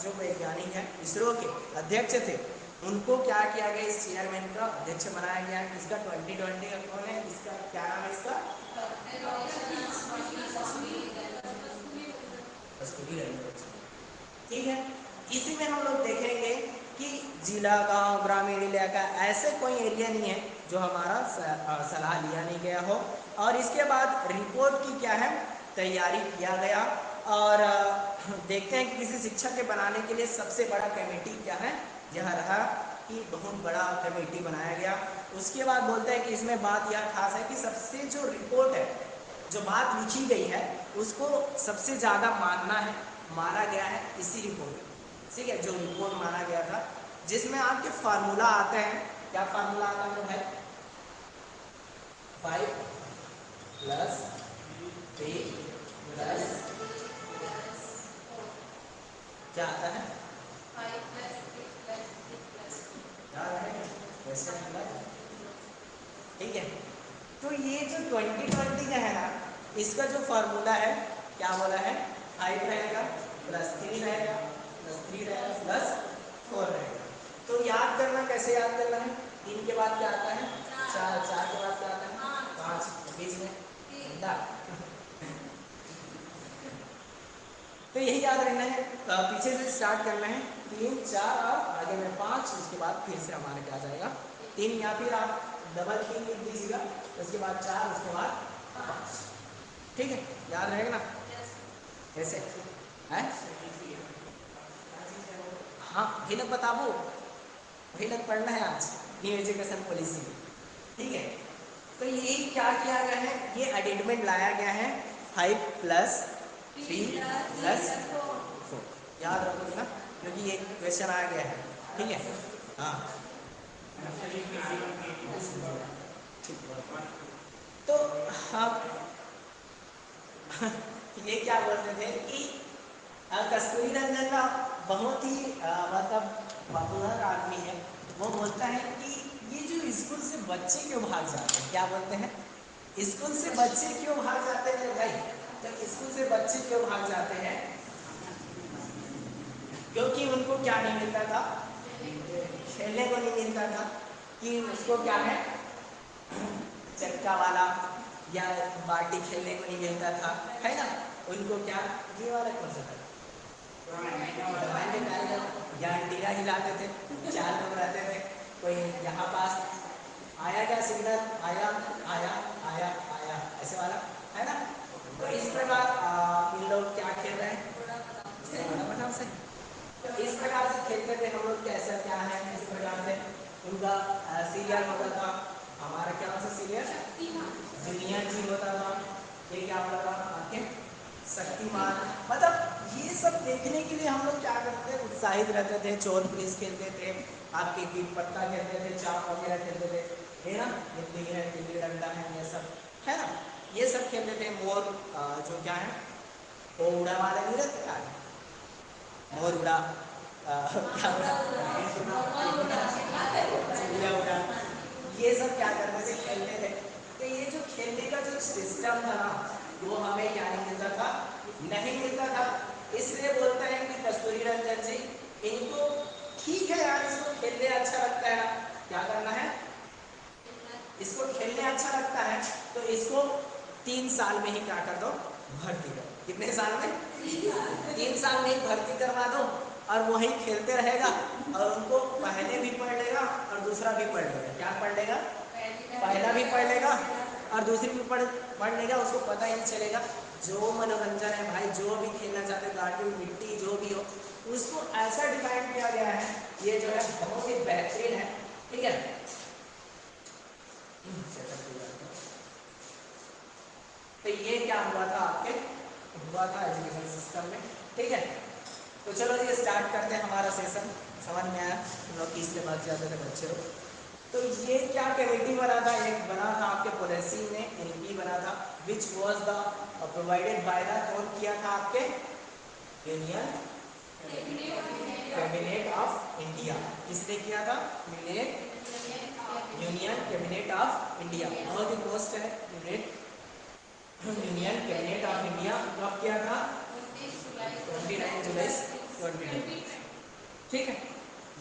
जो वैज्ञानिक हैं इसरो के अध्यक्ष थे, उनको क्या किया गया, इस चेयरमैन का अध्यक्ष बनाया गया। इसका 2020 का कौन है, इसका क्या नाम है, इसका कस्तूरी रंजन। ठीक है, इसी में हम लोग देखेंगे कि जिला, गांव, ग्रामीण इलाका ऐसे कोई एरिया नहीं है जो हमारा सलाह लिया नहीं गया हो। और इसके बाद रिपोर्ट की क्या है, तैयारी किया गया। और देखते हैं कि किसी शिक्षक के बनाने के लिए सबसे बड़ा कमेटी क्या है, यह रहा कि बहुत बड़ा कमेटी बनाया गया। उसके बाद बोलते हैं कि इसमें बात यह खास है कि सबसे जो रिपोर्ट है, जो बात लिखी गई है, उसको सबसे ज़्यादा माना गया है इसी रिपोर्ट में। ठीक है, जो रिपोर्ट माना गया था, जिसमें आपके फार्मूला आते हैं। क्या फार्मूला आता है भाई, 5 प्लस 3 प्लस क्या आता है, 5 प्लस 3 प्लस 3 प्लस याद है वैसे मतलब। ठीक है, तो ये जो 2020 का है ना, इसका जो फार्मूला है, क्या बोला है, 5 रहेगा प्लस 3 रहेगा प्लस 3 रहेगा प्लस 4 रहेगा। तो याद करना, कैसे याद करना है, 3 के बाद क्या आता है 4, 4 के बाद क्या आता है 5, बीच में तो यही याद रखना है, पीछे से स्टार्ट करना है, 3 4 और आगे में 5, उसके बाद फिर से हमारे क्या जाएगा 3, या फिर आप डबल 3 लिख दीजिएगा, उसके बाद 4, उसके बाद 5। ठीक है, याद रहेगा ना ऐसे है। हाँ, वही लोग बताबो, वही लोग पढ़ना है आज न्यू एजुकेशन पॉलिसी में। ठीक है, तो ये क्या किया गया है, ये एडिटमेंट लाया गया है 5 प्लस 3 प्लस 4। याद रखोगे ना, क्योंकि ये क्वेश्चन आ गया है। ठीक है, हाँ तो हम ये क्या बोलते थे कि कस्तूरी रंजन का बहुत ही मतलब पॉपुलर आदमी है। वो बोलता है कि ये जो स्कूल से बच्चे क्यों भाग जाते हैं, क्या बोलते हैं, स्कूल से बच्चे क्यों भाग जाते हैं भाई, तो स्कूल से बच्चे क्यों भाग जाते हैं, क्योंकि उनको क्या नहीं मिलता था, खेलने को नहीं मिलता था। कि उसको क्या है, चक्का वाला या बाल्टी खेलने को नहीं मिलता था, है ना। उनको क्या, ये वाला कौन सा था, या एंटीना हिलाते थे, 4 लोग रहते थे, कोई यहाँ पास आया क्या सिग्नल, आया आया आया आया, ऐसे वाला, है ना। तो इस प्रकार इन लोग क्या खेल रहे हैं, बड़ा से तो इस प्रकार से खेलते थे हम लोग। कैसा क्या है, इस प्रकार से उनका सीरियल होता था। हमारा क्या सा सीरियल, दुनिया जी होता था। ये क्या होता था आपके, शक्तिमान। मतलब ये सब देखने के लिए हम लोग क्या करते थे, उत्साहित रहते थे। चोर पुलिस खेलते थे, आपके गिट पत्ता खेलते थे, चाप वगैरह खेलते थे, है ना। गिल्ली है, गिल्ली डंडा है, ये सब है ना, ये सब खेलते थे। मोर जो क्या है, वो उड़ा वाला नहीं रहता क्या, मोर उड़ा, क्या उड़ा, चिड़िया उड़ा, ये सब क्या करते थे, खेलते थे। तो ये जो खेलने का जो सिस्टम था ना, वो हमें क्या नहीं मिलता था, नहीं मिलता था। इसलिए बोलते हैं कि कस्तूरी रंजन जी, इनको ठीक है यार, इसको खेलने अच्छा लगता है ना, क्या करना है, इसको खेलने अच्छा लगता है, तो इसको 3 साल में ही क्या कर दो, भर्ती करो। कितने साल में, 3 साल में ही भर्ती करवा दो, और वही खेलते रहेगा। और उनको पहले भी पढ़ लेगा और दूसरा भी पढ़ लेगा। क्या पढ़ लेगा, पहला भी पढ़ लेगा और दूसरी भी पढ़ लेगा। उसको पता ही नहीं चलेगा। जो मनोरंजन है भाई, जो भी खेलना चाहते हैं, गाड़ी मिट्टी जो भी हो, उसको ऐसा डिफाइन किया गया है, ये जो है बहुत ही बेहतरीन है। ठीक है, तो ये क्या हुआ था आपके, हुआ था एजुकेशन सिस्टम में। ठीक है, तो चलो ये स्टार्ट करते हैं हमारा सेशन। समझ में आया, हम लोग किस लिए बात जाते थे बच्चे लोग। तो ये क्या कमेटी बना था, एक बना था आपके पॉलिसी में, एनपी बना था, which was the provided by the, कौन किया था आपके, यूनियन कैबिनेट ऑफ इंडिया। किसने किया था, यूनियन कैबिनेट ऑफ इंडिया। बहुत ही पोस्ट है, यूनियन कैबिनेट ऑफ इंडिया। कब किया था, 29 जुलाई 2020। ठीक है,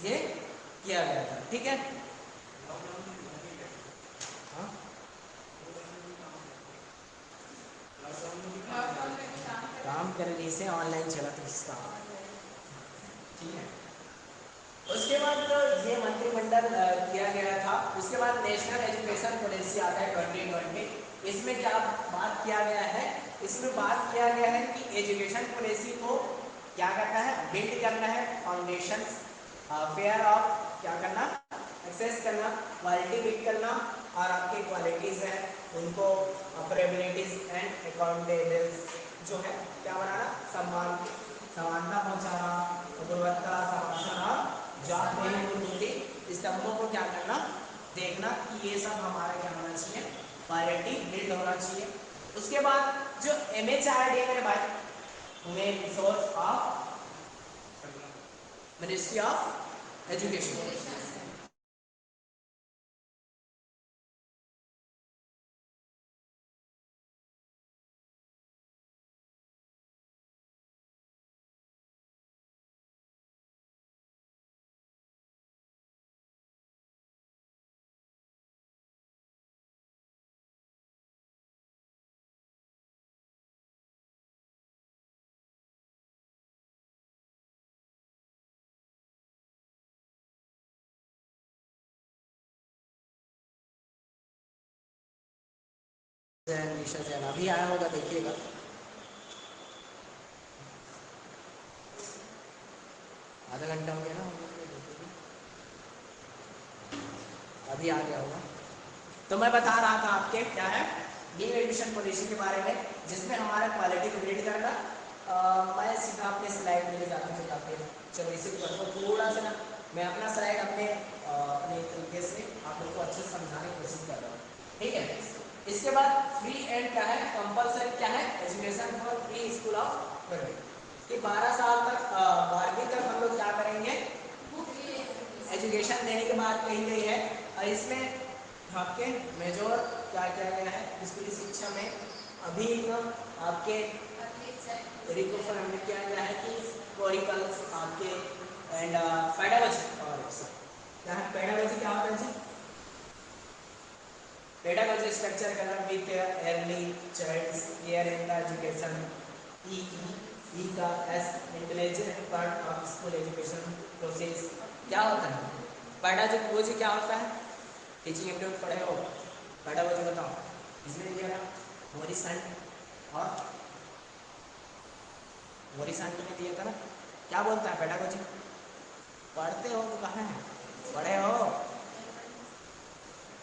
ये किया गया था। ठीक है, हाँ? काम करने से ऑनलाइन चला था इसका। ठीक है, उसके बाद तो ये मंत्रिमंडल किया गया था। उसके बाद नेशनल एजुकेशन पॉलिसी आता है 2020। इसमें क्या बात किया गया है, इसमें बात किया गया है कि एजुकेशन पॉलिसी को क्या करना है, बिल्ड करना है, फाउंडेशन फेयर ऑफ क्या करना, एक्सेस करना, क्वालिटी बिल्ड करना, और आपकी क्वालिटीज है उनको अफोर्डेबिलिटीज एंड अकाउंटेबल्स जो है क्या बनाना, सम्मान समानता पहुंचाना, गुणवत्ता संरक्षण और जवाबदेही पूर्ति स्तंभों को क्या करना, देखना कि ये सब हमारा क्या होना चाहिए, क्वालिटी बिल्ड होना चाहिए। उसके बाद जो MHRD है मेरे भाई, human resource of ministry of education, Nisha Jain अभी आया होगा, देखिएगा। आधा घंटा हो गया ना, अभी आ गया होगा। तो मैं बता रहा था आपके क्या है, न्यू एडमिशन पॉलिसी के बारे में, जिसमें हमारा क्वालिटी को बिल्ड करना। मैं सीधा अपने स्लाइड में ले जाता हूँ आपके, चलो इसे करता हूँ थोड़ा सा ना, मैं अपना स्लाइड अपने तरीके से आप लोग को अच्छे से समझाने की कोशिश कर रहा हूँ। ठीक है, इसके बाद फ्री एंड क्या है, कंपलसरी क्या है, education for pre school of government, कि 12 साल तक 12वीं तक हम लोग क्या करेंगे, एजुकेशन देने की बात कही गई है। और इसमें आपके मेजोर क्या किया गया है स्कूली शिक्षा में, अभी आपके रिकोफर हमने किया गया है कि कोरिकल्स आपके एंड पेडागोजी, और क्या है पेडागोजी, क्या होता है जी, पेडागोजी स्ट्रक्चर करना with early childs care in the education, ई का एस intelligent part of school education process. क्या होता है पेडागोजी, क्या होता है, टीचिंग एप्टीट्यूड पढ़े हो, पेडागोजी बताओ, इसमें दिया ना मोरिसन और मोरिसन ने दिया था ना, क्या बोलता है पेडागोजी, पढ़ते हो तो कहाँ है, पढ़े हो,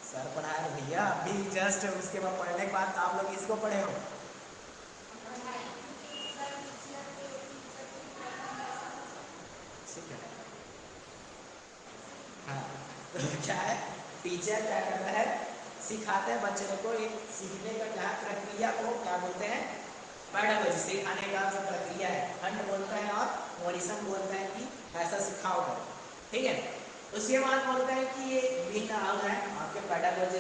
सर पढ़ाया भैया अभी जस्ट, उसके बाद पढ़ने के बाद आप लोग इसको पढ़े हो। ठीक है, हाँ, तो क्या है, टीचर क्या करता है, सिखाते हैं बच्चों को, एक सीखने का क्या प्रक्रिया को क्या बोलते हैं, पेडागोजी, सिखाने का जो प्रक्रिया है, हंट बोलता है और मॉरिसन बोलता है कि ऐसा सिखाओ करो। ठीक है, उसके बाद बोलता है कि ये भिन्न अंग है आपके पेडागोजी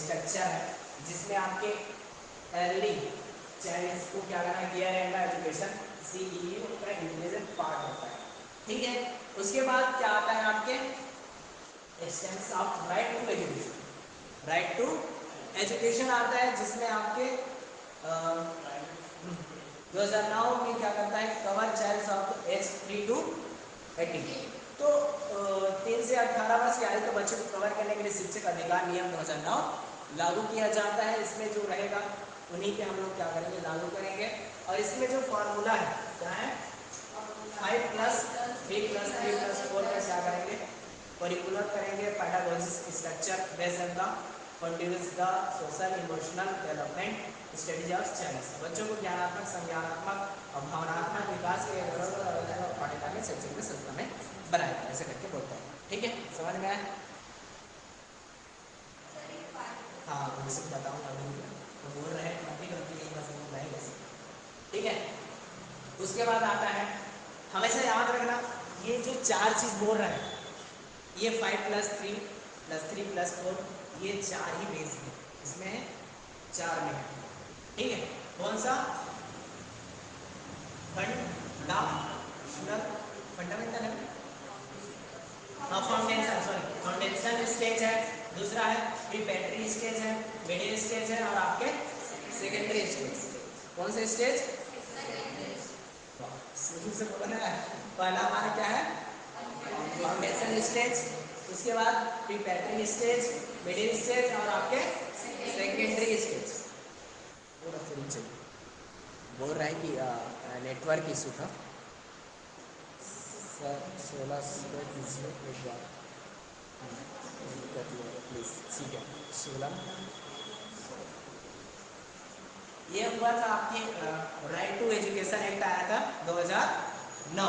स्ट्रक्चर है, जिसमें आपके अर्ली चाइल्ड्स को क्या करना, गियर एंड एजुकेशन CEU का इंटेलिजेंट पार्ट होता है। ठीक है, उसके बाद क्या आता है आपके extension of right to education, right to education आता है, जिसमें आपके 2009 में क्या करता है, cover childs of age 3 to 18, तो 3 से 18 वर्ष की आयु के बच्चों को कवर करने के लिए शिक्षक अधिकार नियम 2009 लागू किया जाता है। इसमें जो रहेगा उन्हीं पे हम लोग क्या करेंगे, लागू करेंगे। और इसमें जो फॉर्मूला है क्या है, 5+3+3+4 का क्या करेंगे, परिपूर्ण करेंगे, pedagogic structure based on the contributes the social emotional development strategy of childs, बच्चों को ज्ञानात्मक संज्ञानात्मक और भावनात्मक विकास के पाठ्यक्रम में शैक्षणिक संस्था में बनाया, ऐसे करके बोलते हैं। ठीक है, समझ में आया, हाँ उसे बताऊँगा अभी, तो बोल रहे हैं मम्मी गलती नहीं बस बोल रहे हैं। ठीक है, उसके बाद आता है, हमेशा याद रखना ये जो चार चीज़ बोल रहे हैं, ये 5+3+3+4, ये चार ही बेस है, इसमें चार में है। ठीक है, कौन सा, फंडामेंटल फंडामेंटल है, फाउंडेशन, स्टेज है, दूसरा है प्रीपेट्री स्टेज है, मिडिल स्टेज है और आपके सेकेंडरी स्टेज। कौन से स्टेज? शुरू से बोला ना, पहला हमारा क्या है फाउंडेशन स्टेज, उसके बाद प्रीपेट्री स्टेज, मिडिल स्टेज और आपके सेकेंडरी स्टेज। पूरा फिल्म चाहिए, बोल रहा है कि नेटवर्क इशू था सर। 16 दीजिए एक बार प्लीज़। ठीक है 16 ये हुआ था आपके राइट टू एजुकेशन एक्ट आया था 2009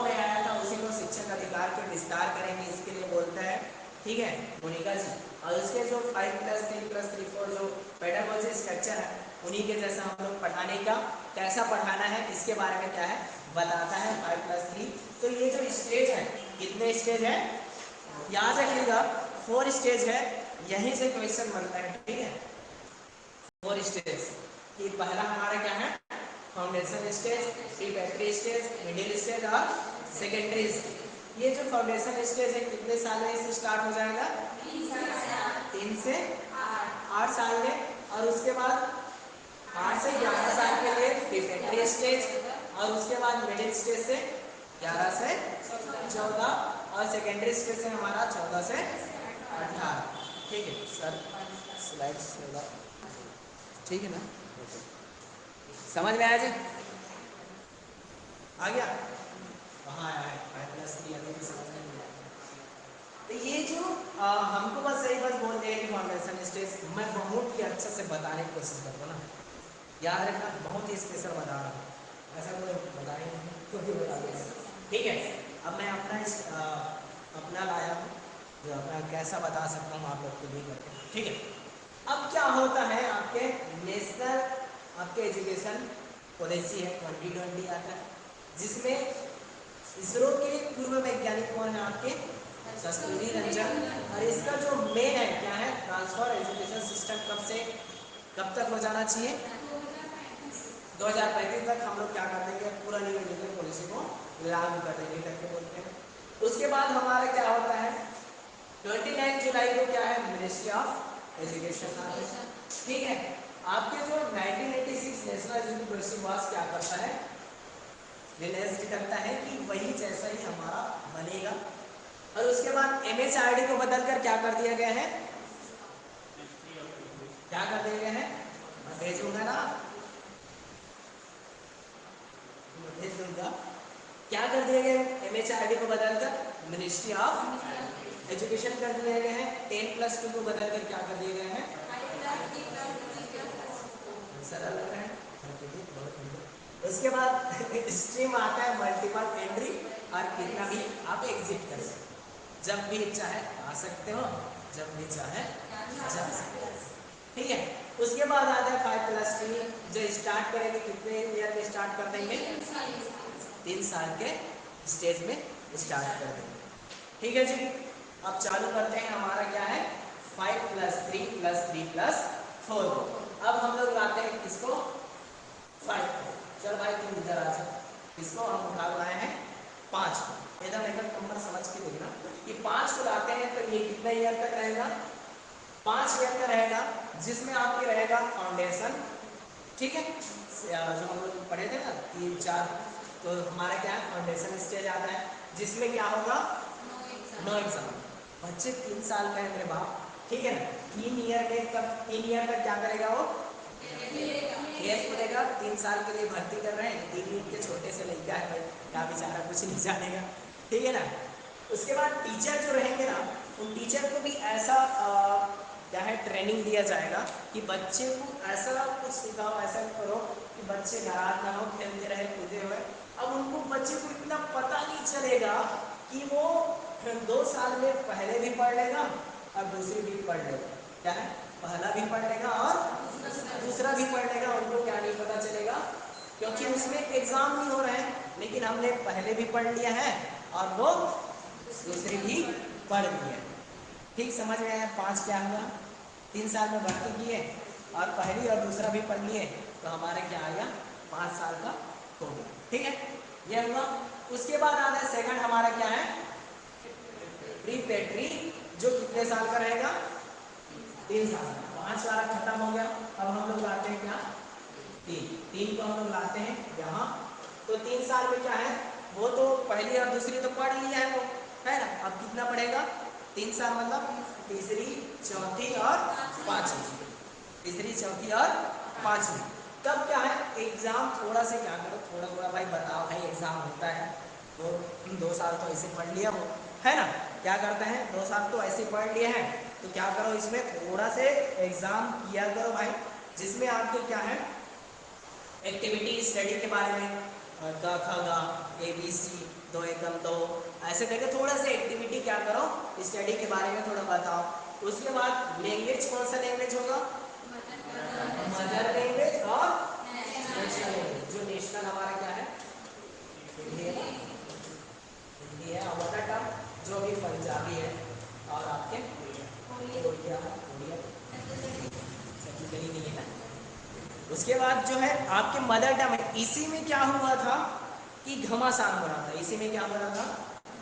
में आया था। उसी को शिक्षक अधिकार के विस्तार करेंगे इसके लिए बोलता है, ठीक है मोनिका जी। और उसके जो 5+3+3+4 जो पेडागोजी स्ट्रक्चर है उन्हीं के जैसा हम लोग पढ़ाने का कैसा पढ़ाना है इसके बारे में क्या है बताता है 5+3। तो ये जो स्टेज है, कितने स्टेज है याद रखिएगा, 4 स्टेज है। यहीं से क्वेश्चन बनता है, ठीक है 4 स्टेज। कि पहला हमारा क्या है foundation stage, preparatory stage, middle stage और सेकेंडरी स्टेज। ये जो फाउंडेशन स्टेज है कितने साल में इसे स्टार्ट हो जाएगा 3 से 8 साल में। और उसके बाद 8 से 11 साल के लिए प्रीपेट्री स्टेज और उसके बाद मिडिल स्टेज से 11 से 14 और सेकेंडरी स्टेज से हमारा 14 से 18। ठीक है सर स्लाइड 16 ठीक है ना, ओके समझ में आया जी, आ गया कहाँ आया है 5+3 अभी भी समझ में नहीं आया। तो ये जो हमको बस सही बस बोल रहे हैं कि फाउंडेशन स्टेज मैं बहुत ही अच्छे से बताने की कोशिश करूँगा ना, याद रखना बहुत ही स्पेशल बता रहा हूँ, ऐसा कोई बता ही नहीं तो भी बता दूँगा। ठीक है अब मैं अपना लाया हूँ जो अपना कैसा बता सकता हूँ आप लोग को लिए करके, ठीक है। अब क्या होता है आपके नेशनल आपके एजुकेशन पॉलिसी है 2020 आता है, जिसमें इसरो के पूर्व वैज्ञानिक कौन है आपके कस्तूरी रंजन। और इसका जो मेन है क्या है ट्रांसफर एजुकेशन सिस्टम कब से कब तक हो जाना चाहिए 2035 तक हम लोग क्या कर देंगे पूरा न्यू एजुकेशन पॉलिसी को लागू कर देंगे करके बोलते हैं। उसके बाद हमारा क्या होता है 29 जुलाई को क्या है मिनिस्ट्री ऑफ एजुकेशन आता है, ठीक है। आपके जो 1986 नेशनल एजुकेशन पॉलिसी वास क्या करता है रिलाइज करता है कि वही जैसा ही हमारा बनेगा। और उसके बाद MHRD को बदलकर क्या कर दिया गया है, क्या कर दिया गया है मैं भेजूंगा ना भेज दूंगा। क्या कर दिया गया है MHRD को बदलकर मिनिस्ट्री ऑफ एजुकेशन कर दिया गया है। 10+2 को बदलकर क्या कर दिया गया है सरल लग रहा है बहुत बढ़िया। उसके बाद स्ट्रीम आता है मल्टीपल एंट्री और कितना भी आप एग्जिट कर सकते हो, जब भी चाहे आ सकते हो जब भी चाहे जा सकते हो, ठीक है। उसके बाद आता है 5+3 जो स्टार्ट करेंगे कितने ईयर में स्टार्ट कर देंगे 3 साल के स्टेज में स्टार्ट कर देंगे, ठीक है जी। अब चालू करते हैं हमारा क्या है 5+3+3+4। अब हम लोग लाते हैं किसको 5 को। चल भाई तुम इधर आ जा, इसको हम उठा लाए हैं 5 को। एकदम एकदम नंबर समझ के देखना कि 5 को लाते हैं तो ये कितना ईयर तक रहेगा 5 ईयर का रहेगा, जिसमें आपके रहेगा फाउंडेशन, ठीक है जो हम लोग पढ़े थे ना 3 4। तो हमारा क्या है फाउंडेशन स्टेज आता है जिसमें क्या होगा नो एग्जाम। बच्चे 3 साल का है मेरे बाप, ठीक है ना 3 ईयर में तब 3 ईयर तक क्या करेगा वो केस खुलेगा। 3 साल के लिए भर्ती कर रहे हैं 3 ईयर के छोटे से लड़का है भाई क्या बेचारा कुछ नहीं जानेगा, ठीक है ना। उसके बाद टीचर जो रहेंगे ना उन टीचर को भी ऐसा क्या है ट्रेनिंग दिया जाएगा कि बच्चे को ऐसा कुछ सिखाओ ऐसा करो कि बच्चे नाराज ना हो खेलते रहे कूदे हुए। अब उनको बच्चे को इतना पता नहीं चलेगा कि वो 2 साल में पहले भी पढ़ लेगा और दूसरी भी पढ़ लेगा, क्या है पहला भी पढ़ लेगा और दूसरा भी पढ़ लेगा। उनको क्या नहीं पता चलेगा क्योंकि उसमें एग्जाम नहीं हो रहे हैं, लेकिन हमने पहले भी पढ़ लिया है और वो दूसरी भी पढ़ ली है। ठीक समझ में आया 5 क्या हुआ 3 साल में भर्ती किए और पहली और दूसरा भी पढ़ लिए तो हमारे क्या आ गया 5 साल का हो गया, ठीक है ये हुआ। उसके बाद आता है सेकंड हमारा क्या है प्री प्रिपरेटरी जो कितने साल का रहेगा, 3 साल का। 5 वाला खत्म हो गया, अब हम लोग लाते हैं क्या, 3 को हम लोग लाते हैं यहाँ। तो 3 साल में क्या है, वो तो पहली और दूसरी तो पढ़ लिया है वो, है ना। अब कितना पढ़ेगा, 3 साल मतलब तीसरी चौथी और पांचवी, तीसरी चौथी और पांचवी। तब क्या है, एग्जाम थोड़ा से क्या करो, थोड़ा थोड़ा भाई बताओ, भाई एग्जाम होता है तो 2 साल तो ऐसे पढ़ लिया वो, है ना। क्या करते हैं, 2 साल तो ऐसे पढ़ लिए हैं, तो क्या करो इसमें थोड़ा से एग्जाम किया करो भाई, जिसमें आपके क्या है, एक्टिविटी स्टडी के बारे में, क ख ग ABC, 2 एकम 2, ऐसे करके थोड़ा सा एक्टिविटी क्या करो, स्टडी के बारे में थोड़ा बताओ। उसके बाद लैंग्वेज, कौन सा लैंग्वेज होगा, मदर लैंग्वेज और नेशनल लैंग्वेज। जो नेशनल हमारा क्या है, हिंदी है ना, हिंदी है। और मदर टंग जो भी पंजाबी है, और आपके उड़िया, उड़िया छत्तीसगढ़ी नहीं है ना। उसके बाद जो है आपके मदर टंग है, इसी में क्या हुआ था कि घमासान हो रहा था, इसी में क्या हो रहा था,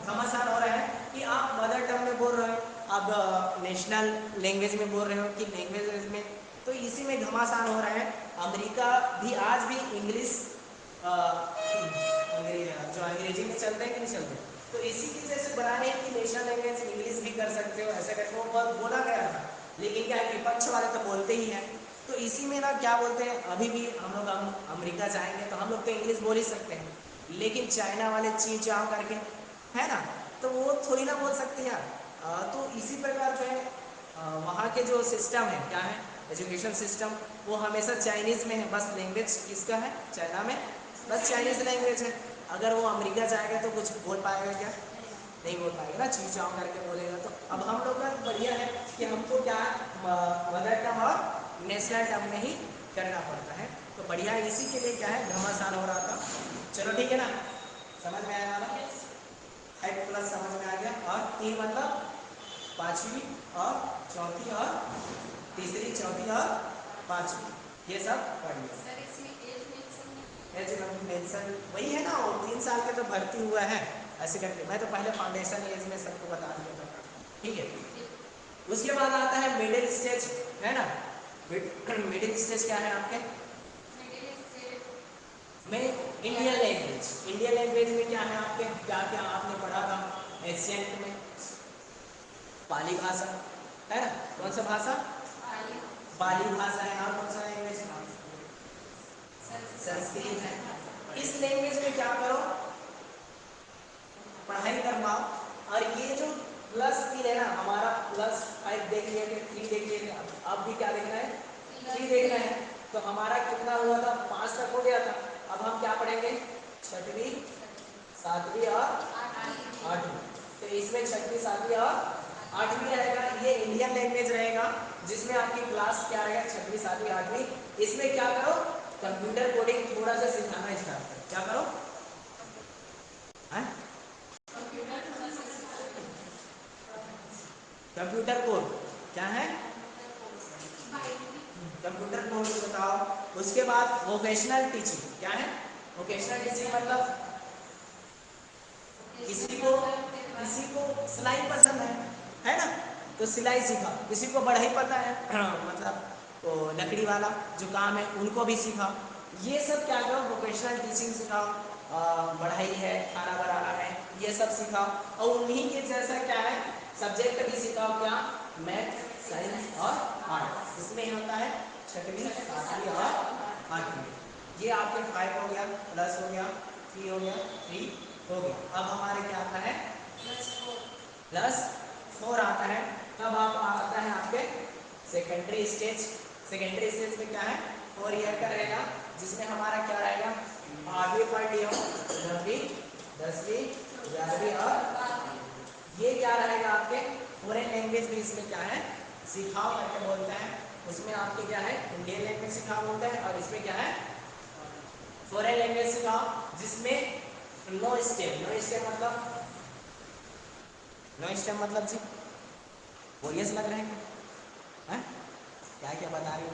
घमासान हो रहा है कि आप मदर टंग में बोल रहे हो, अब नेशनल लैंग्वेज में बोल रहे हो कि लैंग्वेज में, तो इसी में घमासान हो रहा है। अमेरिका भी आज भी इंग्लिश जो अंग्रेजी में चलते हैं कि नहीं चलते, तो इसी की जैसे बनाने हैं कि नेशनल लैंग्वेज इंग्लिश भी कर सकते हो, ऐसे करके वो बोला गया था। लेकिन क्या है, विपक्ष वाले तो बोलते ही हैं, तो इसी में ना क्या बोलते हैं, अभी भी हम लोग अमेरिका जाएंगे तो हम लोग तो इंग्लिश बोल ही सकते हैं, लेकिन चाइना वाले ची चाव करके, है ना, तो वो थोड़ी ना बोल सकते यार। तो इसी प्रकार जो है वहाँ के जो सिस्टम है, क्या है, एजुकेशन सिस्टम, वो हमेशा चाइनीज़ में है। बस लैंग्वेज किसका है, चाइना में, बस चाइनीज़ लैंग्वेज है। अगर वो अमेरिका जाएगा तो कुछ बोल पाएगा क्या, नहीं बोल पाएगा ना, ची चाव करके बोलेगा। तो अब हम लोग का बढ़िया है कि हमको क्या मदर टंग और नेशनल टर्म में ही करना पड़ता है, तो बढ़िया इसी के लिए क्या है, घमासान हो रहा था। चलो ठीक है ना, समझ में आया ना, 5+ समझ में आ गया। और 3 मतलब पांचवी और चौथी और तीसरी चौथी और पांचवी, ये सब पढ़ लिया। एज मेंशन वही है ना, वो 3 साल के तो भर्ती हुआ है, ऐसे करके मैं तो पहले फाउंडेशन एज में सबको बता दिया था, ठीक है। उसके बाद आता है मिडिल स्टेज, है ना। मिडिल स्टेज क्या है आपके में, इंडियन लैंग्वेज। इंडियन लैंग्वेज में क्या है आपके, क्या क्या आपने पढ़ा था एशियंट में, पाली भाषा, है ना, कौन सा भाषा, पाली भाषा है। और कौन सा लैंग्वेज, संस्कृत है। इस लैंग्वेज में क्या करो, पढ़ाई करवाओ। और ये जो +3 है ना, हमारा +5 देख लिए थे, 3 देख लिए थे, अब भी क्या देखना है, 3 देखना है। तो हमारा कितना हुआ था, 5 तक हो गया था। अब हम क्या पढ़ेंगे, छठवीं सातवीं और आठवीं। तो इसमें छठवीं सातवीं और आठवीं रहेगा, ये इंडियन लैंग्वेज रहेगा, जिसमें आपकी क्लास क्या रहेगा, छठवीं सातवीं आठवीं। इसमें क्या करो, कंप्यूटर कोडिंग थोड़ा सा सिखाना स्टार्ट करो। क्या करो, कंप्यूटर कोड क्या है, कंप्यूटर कोड बताओ। उसके बाद वोकेशनल टीचिंग क्या है, वोकेशनल टीचिंग मतलब किसी को सिलाई पसंद है ना, तो सिलाई सिखाओ। किसी को बढ़ई पता है मतलब वो लकड़ी वाला जो काम है, उनको भी सिखाओ। ये सब क्या करो, वोकेशनल टीचिंग सिखाओ। बढ़ई है, खाना बनाना है, ये सब सिखाओ। और उन्हीं के जैसा क्या है, सब्जेक्ट भी सिखाओ, क्या, मैथ, साइंस और आर्ट। इसमें होता है छठवीं सातवीं और आठवीं। ये आपके 5 हो गया, प्लस हो गया, 3 हो गया, 3 हो गया। अब हमारे क्या आता है, +4 आता है। तब आप आता है आपके सेकेंडरी स्टेज। सेकेंडरी स्टेज में क्या है, 4 ईयर का रहेगा, जिसमें हमारा क्या रहेगा, आगे पढ़ लियो, 9वीं 10वीं 11वीं और ये क्या रहेगा आपके, फॉरेन लैंग्वेज भी इसमें क्या है, सिखाओ करके बोलते हैं। उसमें आपके क्या है, इंडियन लैंग्वेज सिखाओ बोलते हैं, और इसमें क्या है, फॉरेन लैंग्वेज सिखाओ, जिसमें नो स्टेम। नो स्टेम मतलब, नो स्टेम मतलब जी बोरियस लग रहे हैं, हैं? क्या क्या बता रही हो,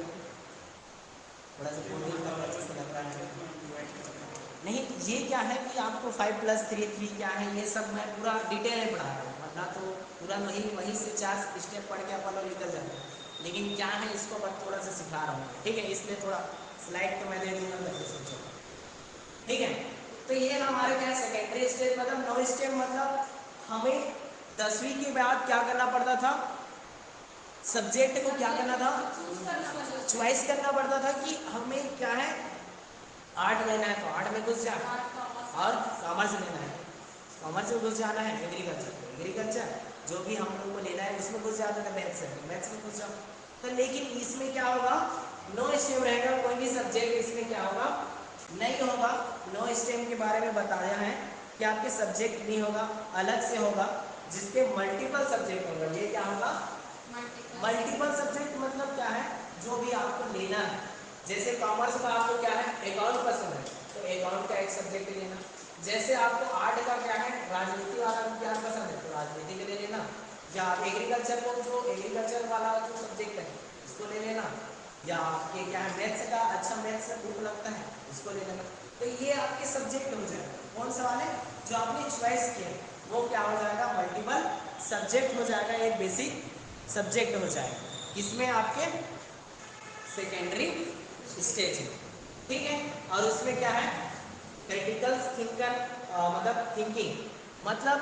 थोड़ा सा बोरियस लग रहा है, जैसे लग रहा है। नहीं, ये क्या है कि आपको 5+3 3 क्या है, ये सब मैं पूरा डिटेल में पढ़ा रहा हूँ, वरना तो पूरा वहीं वहीं से 4 स्टेप पढ़ के अपन लोग निकल जाते हैं, लेकिन क्या है इसको बस थोड़ा सा सिखा रहा हूँ, ठीक है। इसलिए थोड़ा स्लाइड तो मैं दे दूँगा तभी सोचो, ठीक है। तो ये हमारे क्या है सेकेंडरी स्टेज, मतलब 9 स्टेप, मतलब हमें 10वीं के बाद क्या करना पड़ता था, सब्जेक्ट को क्या करना था, चॉइस करना पड़ता था कि हमें क्या है आर्ट लेना है तो आर्ट में घुस जाना, और कॉमर्स लेना है कॉमर्स में घुस जाना है, एग्रीकल्चर तो एग्रीकल्चर, जो भी हम लोग को लेना है उसमें घुस जाता था, मैथ्स है तो मैथ्स में घुस जाओ। तो लेकिन इसमें क्या होगा, 9 स्टेम रहेगा, कोई भी सब्जेक्ट इसमें क्या होगा नहीं होगा। 9 स्टेम के बारे में बताया है कि आपके सब्जेक्ट नहीं होगा, अलग से होगा, जिसके मल्टीपल सब्जेक्ट होगा। ये क्या होगा, मल्टीपल सब्जेक्ट, मतलब क्या है जो भी आपको लेना है। जैसे कॉमर्स का आपको क्या है अकाउंट पसंद है तो अकाउंट का एक सब्जेक्ट लेना, जैसे आपको आर्ट का क्या है राजनीति वाला विज्ञान पसंद है तो राजनीति के ले लेना, या एग्रीकल्चर को जो एग्रीकल्चर वाला जो सब्जेक्ट है उसको ले लेना, या आपके क्या है मैथ्स का अच्छा मैथ्स बुक लगता है उसको ले लेना। तो ये आपके सब्जेक्ट हो जाएगा, कौन सा वाले जो आपने चॉइस किया वो क्या हो जाएगा मल्टीपल सब्जेक्ट हो जाएगा, एक बेसिक सब्जेक्ट हो जाएगा, इसमें आपके सेकेंडरी स्टेज है, ठीक है। और उसमें क्या है क्रिटिकल थिंकर, मतलब थिंकिंग, मतलब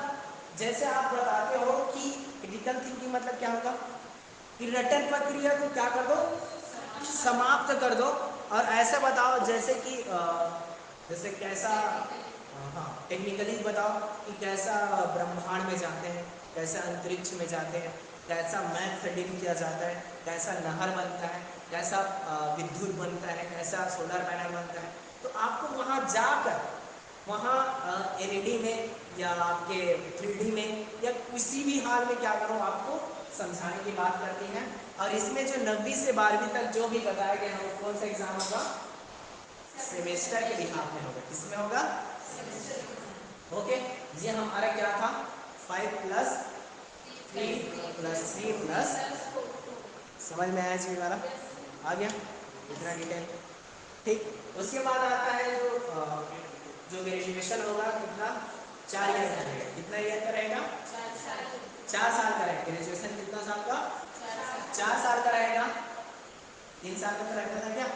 जैसे आप बताते हो कि क्रिटिकल थिंकिंग मतलब क्या होगा कि रटन प्रक्रिया को क्या कर दो, समाप्त कर दो, और ऐसे बताओ जैसे कि जैसे कैसा, हाँ टेक्निकली बताओ कि कैसा ब्रह्मांड में जाते हैं, कैसा अंतरिक्ष में जाते हैं, कैसा मैथ डील किया जाता है, कैसा नहर बनता है, कैसा विद्युत बनता है, कैसा सोलर पैनल बनता है। तो आपको वहाँ जाकर वहाँ एलईडी में या आपके 3D में या किसी भी हाल में क्या करो आपको समझाने की बात करती हैं। और इसमें जो 9वीं से 12वीं तक जो भी बताया गया है वो कौन सा एग्जाम होगा, सेमेस्टर के लिहाज में होगा, किसमें होगा, ओके। ये हमारा क्या था 5+3+3+, समझ में आया जी वाला, आ गया इतना डिटेल, ठीक। उसके बाद आता है जो ग्रेजुएशन होगा कितना 4 ईयर का रहेगा, कितना ईयर का रहेगा 4 साल का रहेगा। ग्रेजुएशन कितना साल का 4 साल का रहेगा, 3 साल का तो रहता था क्या,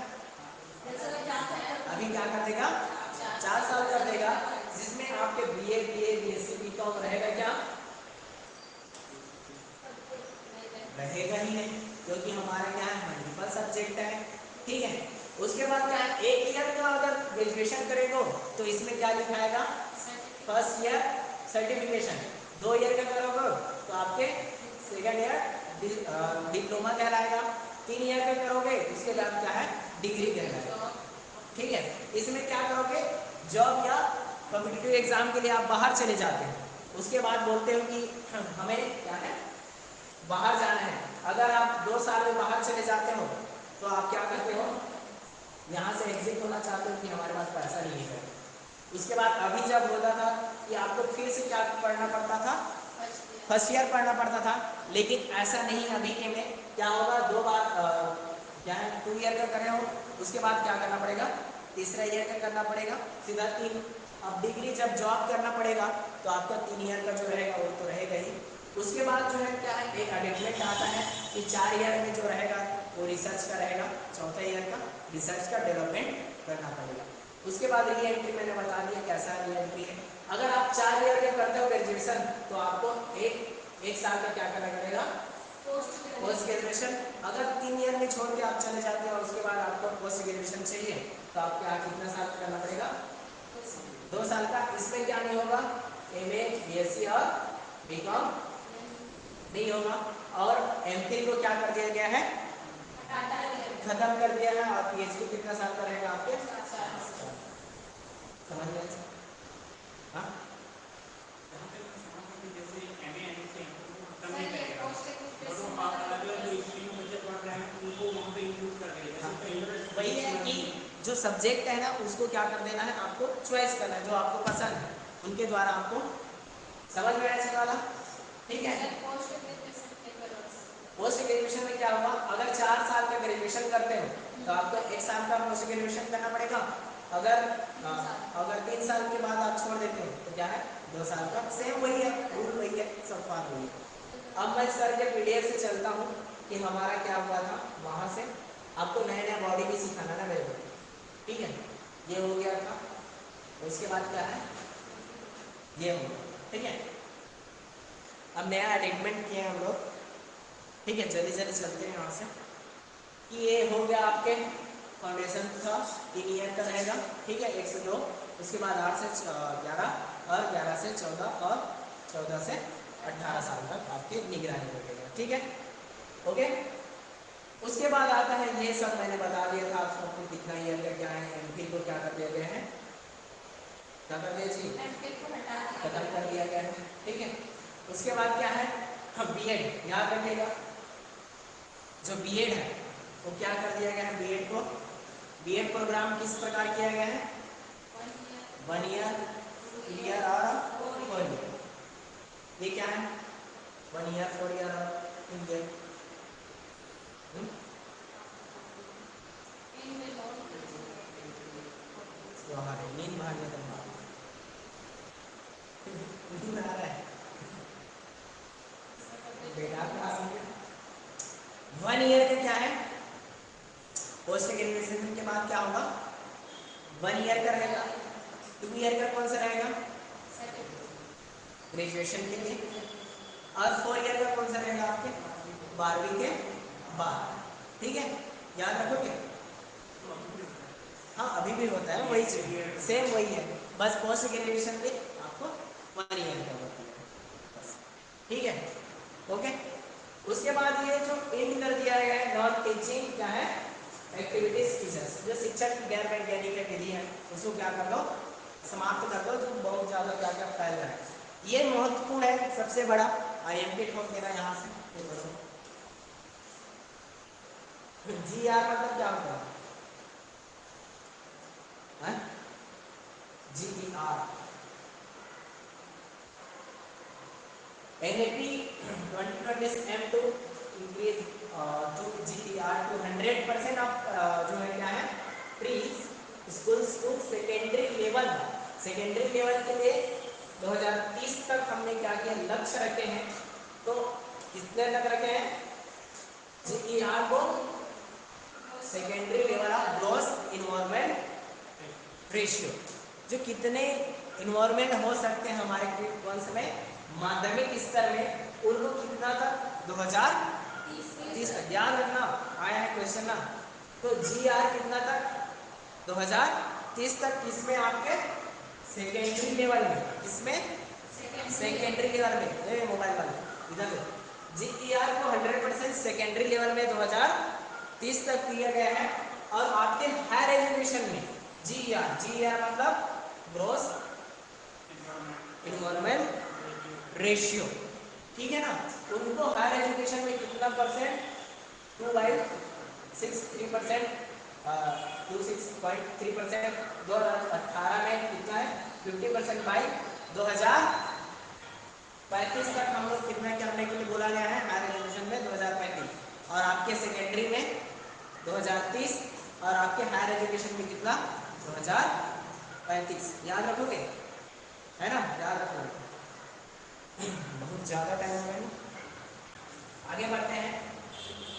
अभी क्या कर देगा 4 साल कर देगा, जिसमें आपके बीए बीए बीएससी बीकॉम रहेगा क्या, रहेगा ही नहीं, क्योंकि हमारा क्या है मल्टीपल सब्जेक्ट है, ठीक है। उसके बाद क्या है 1 ईयर का अगर ग्रेजुएशन करेगा तो इसमें क्या लिखाएगा फर्स्ट ईयर सर्टिफिकेशन, 2 ईयर का करोगे तो आपके सेकेंड ईयर डिप्लोमा कहलाएगा, 3 ईयर का करोगे उसके बाद क्या है डिग्री कहलाएगा, ठीक है। इसमें क्या करोगे जॉब या कॉम्पिटिटिव एग्जाम के लिए आप बाहर चले जाते हो, उसके बाद बोलते हो कि हमें क्या है बाहर जाना है। अगर आप 2 साल में बाहर चले जाते हो तो आप क्या करते हो यहाँ से एग्जिट होना चाहते हो कि हमारे पास पैसा नहीं है। उसके बाद अभी जब होता था कि आपको फिर से क्या पढ़ना पड़ता था, फर्स्ट ईयर पढ़ना पड़ता था, लेकिन ऐसा नहीं अभी के में क्या होगा 2 बार क्या है 2 ईयर का करे हो उसके बाद क्या करना पड़ेगा तीसरा ईयर का करना पड़ेगा, सीधा 3। अब डिग्री जब जॉब करना पड़ेगा तो आपका 3 ईयर का जो रहेगा वो तो रहेगा ही। उसके बाद जो है क्या है एक अटेन्मेंट आता है कि 4 ईयर में जो रहेगा वो रिसर्च का रहेगा, चौथा ईयर का रिसर्च का डेवलपमेंट करना पड़ेगा। उसके बाद री एंट्री मैंने बता दिया कैसा री एंट्री है। अगर आप 4 ईयर का करते हो ग्रेजुएशन तो आपको एक साल का क्या करना पड़ेगा पोस्ट ग्रेजुएशन। अगर 3 ईयर में छोड़ के आप चले जाते हो और उसके बाद आपको पोस्ट ग्रेजुएशन चाहिए तो आपको कितना साल का करना पड़ेगा 2 साल का। इसमें क्या नहीं होगा एमए बीएससी और बीकॉम नहीं होगा। और एमफिल को क्या कर दिया गया है खत्म कर दिया है। और पीएचडी कितना साल का रहेगा आपके समझ में हाँ वही है कि जो सब्जेक्ट है ना उसको क्या कर देना है आपको चॉइस करना है जो आपको पसंद है उनके द्वारा आपको समझ में आया वाला, ठीक है। पोस्ट ग्रेजुएशन में क्या होगा अगर 4 साल का ग्रेजुएशन करते हो तो आपको 1 साल का पोस्ट ग्रेजुएशन करना पड़ेगा। अगर 3 साल के बाद आप छोड़ देते हो तो क्या है 2 साल का, सेम वही है रूल वही है सब फार वही है, अब मैं सर के पीडीएफ से चलता हूँ कि हमारा क्या हुआ था, वहाँ से आपको नया नया बॉडी भी सिखाना ना मेरे को, ठीक है। ये हो गया था, उसके बाद क्या है, ये हो गया, ठीक है। अब नया अटेंडमेंट किया हम लोग, ठीक है। जल्दी जल्दी चलते हैं यहाँ से कि ये हो गया आपके फाउंडेशन था 3 ईयर का रहेगा, ठीक है, 1 से 2, उसके बाद 8 से 11 और 11 से 14 और 14 से 18 साल तक आपकी निगरानी रखेगा, ठीक है, ओके। उसके बाद आता है, ये सब मैंने बता दिया था आपको कितना ईयर का क्या है। एमफिल को क्या कर दिया गया है, क्या कर दिया जी, खत्म कर दिया गया है, ठीक है। उसके बाद क्या है, हम बीएड याद रखिएगा, जो बीएड है वो क्या कर दिया गया है, बीएड को, बीएड प्रोग्राम किस प्रकार किया गया है, 1 ईयर, 2 ईयर और 4 ईयर। ये क्या है, 1 ईयर, 4 ईयर और 3 ईयर। नींद भागने का नींद आ रहा है बेटा, 1 ईयर का क्या है, पोस्ट ग्रेजुएशन के बाद क्या होगा, 1 ईयर का रहेगा। 2 ईयर का कौन सा रहेगा, ग्रेजुएशन के लिए। और 4 ईयर का कौन सा रहेगा आपके, 12वीं के बाद, ठीक है, याद रखोगे। हाँ अभी भी होता है, वही सेम वही है, बस पोस्ट ग्रेजुएशन में आपको 1 ईयर का होता है बस, ठीक है, ओके। उसके बाद ये जो एंड कर दिया गया है, नॉन टीचिंग क्या है एक्टिविटीज टीचर्स, जो शिक्षक की गैर वैज्ञानिक विधि है उसको क्या कर दो, समाप्त कर दो, जो बहुत ज़्यादा क्या क्या फैल रहा है। ये महत्वपूर्ण है, सबसे बड़ा आईएमपी ठोक देना यहाँ से। जी आर मतलब क्या होता है, G E R, NEP 2020 aim to increase to GTR to 100% of जो है क्या है, pre schools to secondary level. Secondary level के लिए 2030 तक हमने क्या किया, लक्ष्य रखे हैं। तो कितने तक रखे हैं, जीटीआर को secondary level of gross involvement ratio, जो कितने इन्वॉल्वमेंट हो सकते हैं हमारे वंश में माध्यमिक स्तर में, उनको कितना तक, 2030 तक, याद रखना आया है क्वेश्चन ना। तो जी आर कितना तक, 2030 तक, किसमें आपके सेकेंडरी लेवल में, किसमें सेकेंडरी लेवल में, ये मोबाइल वाले इधर जी ई आर को 100% सेकेंडरी लेवल में 2030 तक दिया गया है। और आपके हायर एजुकेशन में जी आर मतलब ग्रोस इन्वॉल्वमेंट रेशियो, ठीक है ना, उनको हायर एजुकेशन में कितना परसेंट, 2/63%, 26.3%, 2018 में कितना है 50% बाई 2035 तक हम लोग कितना करने के लिए बोला गया है हायर एजुकेशन में 2035, और आपके सेकेंडरी में 2030, और आपके हायर एजुकेशन में कितना 2035, याद रखोगे, है ना, याद रखोगे। बहुत ज़्यादा टाइम हो गया, आगे बढ़ते हैं।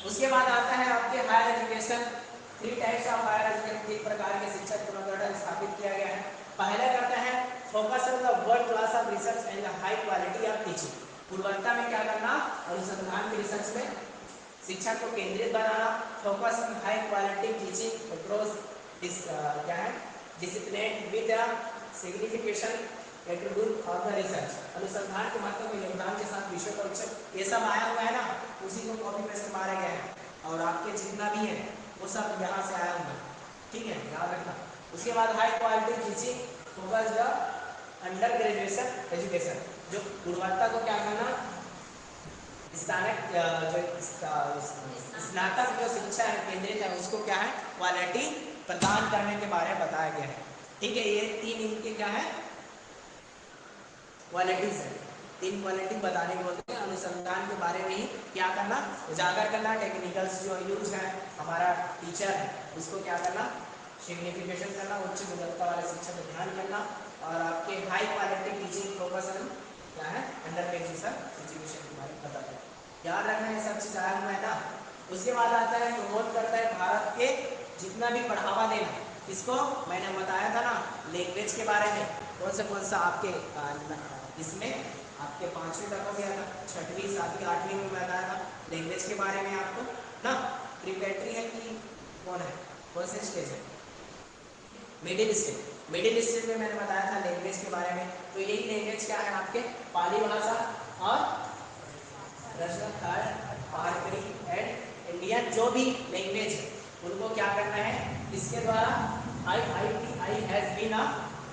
उसके बाद आता है आपके higher education, 3 types of higher education, 3 प्रकार के शिक्षक पुनर्गठन स्थापित किया गया है। पहला करता है focus on the world class of research and the high quality of teaching, गुणवत्ता में क्या करना, अनुसंधान की रिसर्च में शिक्षा को केंद्रित बनाना। Focus on high quality teaching across क्या है, discipline with signification attribute of the research, अनुसंधान के महत्व में योगदान के साथ विषय परीक्षण, ये सब आया हुआ है ना, उसी को कॉपी पेस्ट मारे गए हैं, और आपके जितना भी है वो सब यहाँ से आया हुआ है, ठीक है, याद रखना। उसके बाद high quality teaching focus the under graduation education, जो गुणवत्ता को क्या करना, स्नातक जो स्नातक जो शिक्षा है केंद्रित है, उसको क्या है क्वालिटी प्रदान करने के बारे में बताया गया है, ठीक है। ये 3 इनके क्या है क्वालिटीज है, 3 क्वालिटी बताने के बोलते हैं। अनुसंधान के बारे में ही क्या करना, उजागर करना, टेक्निकल्स जो यूज है हमारा टीचर है उसको क्या करना, सिग्निफिकेशन करना, उच्च गुणवत्ता वाले शिक्षा पर ध्यान करना, और आपके high quality teaching focus on क्या है अंडर टेक्निकल एजुकेशन के बारे में बताता है। याद रखना ये सब चीज़ आया हुआ है ना। उसके बाद आता है प्रमोट करता है भारत के जितना भी बढ़ावा देना, इसको मैंने बताया था ना लैंग्वेज के बारे में, कौन सा आपके इसमें आपके 5वीं तक हो गया था, 6वीं 7वीं 8वीं में बताया था लैंग्वेज के बारे में आपको ना। प्रीपेटरी है कि कौन है, कौन से स्टेज है, मिडिल स्टेज। मिडिल स्टेज में मैंने बताया था लैंग्वेज के बारे में। तो यही लैंग्वेज क्या है आपके पाली भाषा और पारकरी एंड इंडियन जो भी लैंग्वेज है उनको क्या करना है, इसके द्वारा आई हैज बीन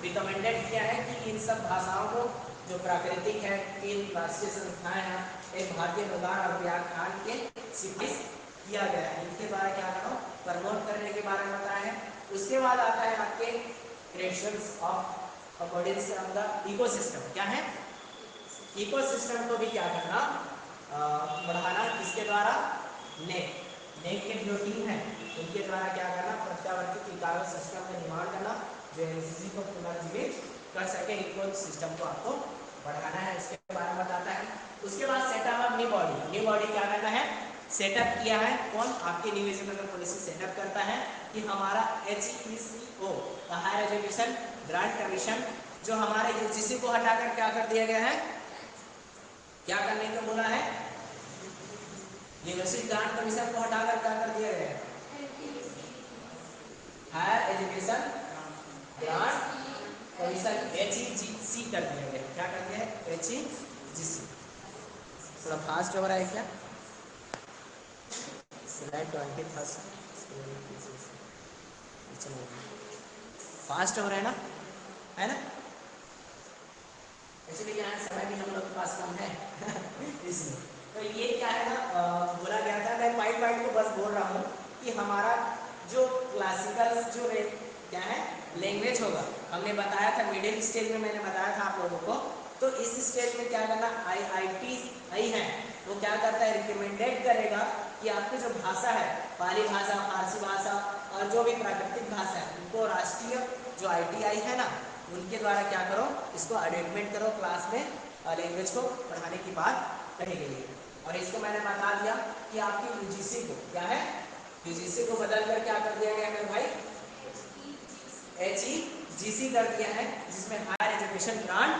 रिकमेंडेड किया है कि इन सब भाषाओं को जो प्राकृतिक है, इन राष्ट्रीय संस्थाएं हैं, एक भारतीय अनुदान और व्याख्यान के सिफारिश किया गया है, इनके द्वारा क्या करो प्रमोट करने के बारे में बताया है। उसके बाद आता है आपके creations of according of the ecosystem. क्या है इकोसिस्टम को भी क्या करना बढ़ाना, किसके द्वारा नेक नेक के जो टीम है उनके द्वारा क्या करना प्रत्यावर्ती इको सिस्टम का निर्माण करना जो एनसीसी को पुनर्जीवित कर सके, इको सिस्टम को आपको बढ़ाना है, इसके बारे में बताता है। उसके बाद setup of new body. New body क्या करना है, सेटअप किया है कौन, आपके न्यू एजुकेशन पॉलिसी सेटअप करता है कि हमारा HECO higher education grant commission जो हमारे यूजीसी को हटाकर क्या कर दिया गया है, क्या करने को बोला है, यूनिवर्सिटी ग्रांट कमीशन को हटाकर क्या कर दिया गया है, higher education grant commission HEGC कर दिया गया। क्या कर दिया है HEGC। थोड़ा फास्ट हो रहा है क्या, स्लाइड 21 फास्ट हो रहा है ना, है ना। एक्चुअली क्या है समय भी हम लोग के पास कम है इसलिए। तो ये क्या है ना बोला गया था, मैं पॉइंट को बस बोल रहा हूँ कि हमारा जो क्लासिकल जो क्या है लैंग्वेज होगा, हमने बताया था मिडिल स्टेज में, मैंने बताया था आप लोगों को। तो इस स्टेज में क्या करना, आई है वो क्या करता है रिकमेंडेड करेगा कि आपकी जो भाषा है पाली भाषा, फारसी भाषा और जो भी प्राकृतिक भाषा है उनको राष्ट्रीय जो ITI है ना उनके द्वारा क्या करो इसको अडेप्टमेंट करो क्लास में लैंग्वेज को पढ़ाने की बात कही गई है। और इसको मैंने बता दिया कि आपकी यूजीसी को क्या है, यूजीसी को बदल कर क्या कर दिया गया मेरे भाई HEGC कर दिया है, जिसमें हायर एजुकेशन ग्रांट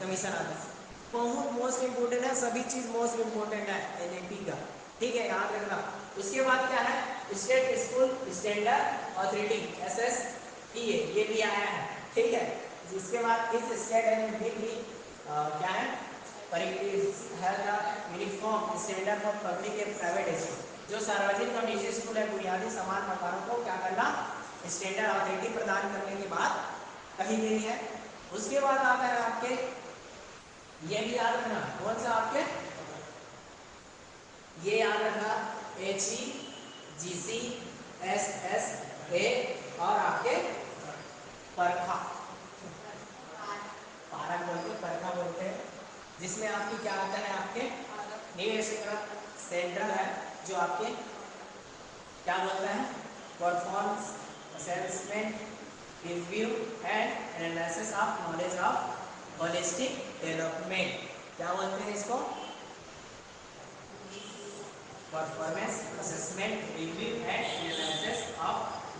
कमीशन आता है। बहुत मोस्ट इम्पोर्टेंट है, सभी चीज मोस्ट इम्पोर्टेंट है NAP का, ठीक है याद रखना। उसके बाद क्या है state school standard authority SSEA ये भी आया है, ठीक है। जिसके बाद इस स्टेट एंड भी क्या है uniform standard for public and private school, जो सार्वजनिक और निजी स्कूल है बुनियादी समान मकानों को क्या करना स्टैंडर्ड अथॉरिटी प्रदान करने की बात कही गई है। उसके बाद आता है आपके ये भी याद रखना कौन सा आपके ये याद रखना HEGC SSA और आपके परखा पारक बोलते हैं परखा बोलते हैं, जिसमें आपकी क्या आता है आपके निवेश सेंट्रल है जो आपके क्या बोलता है performance assessment review and analysis of knowledge of holistic development, क्या बोलते हैं इसको performance assessment review and analysis of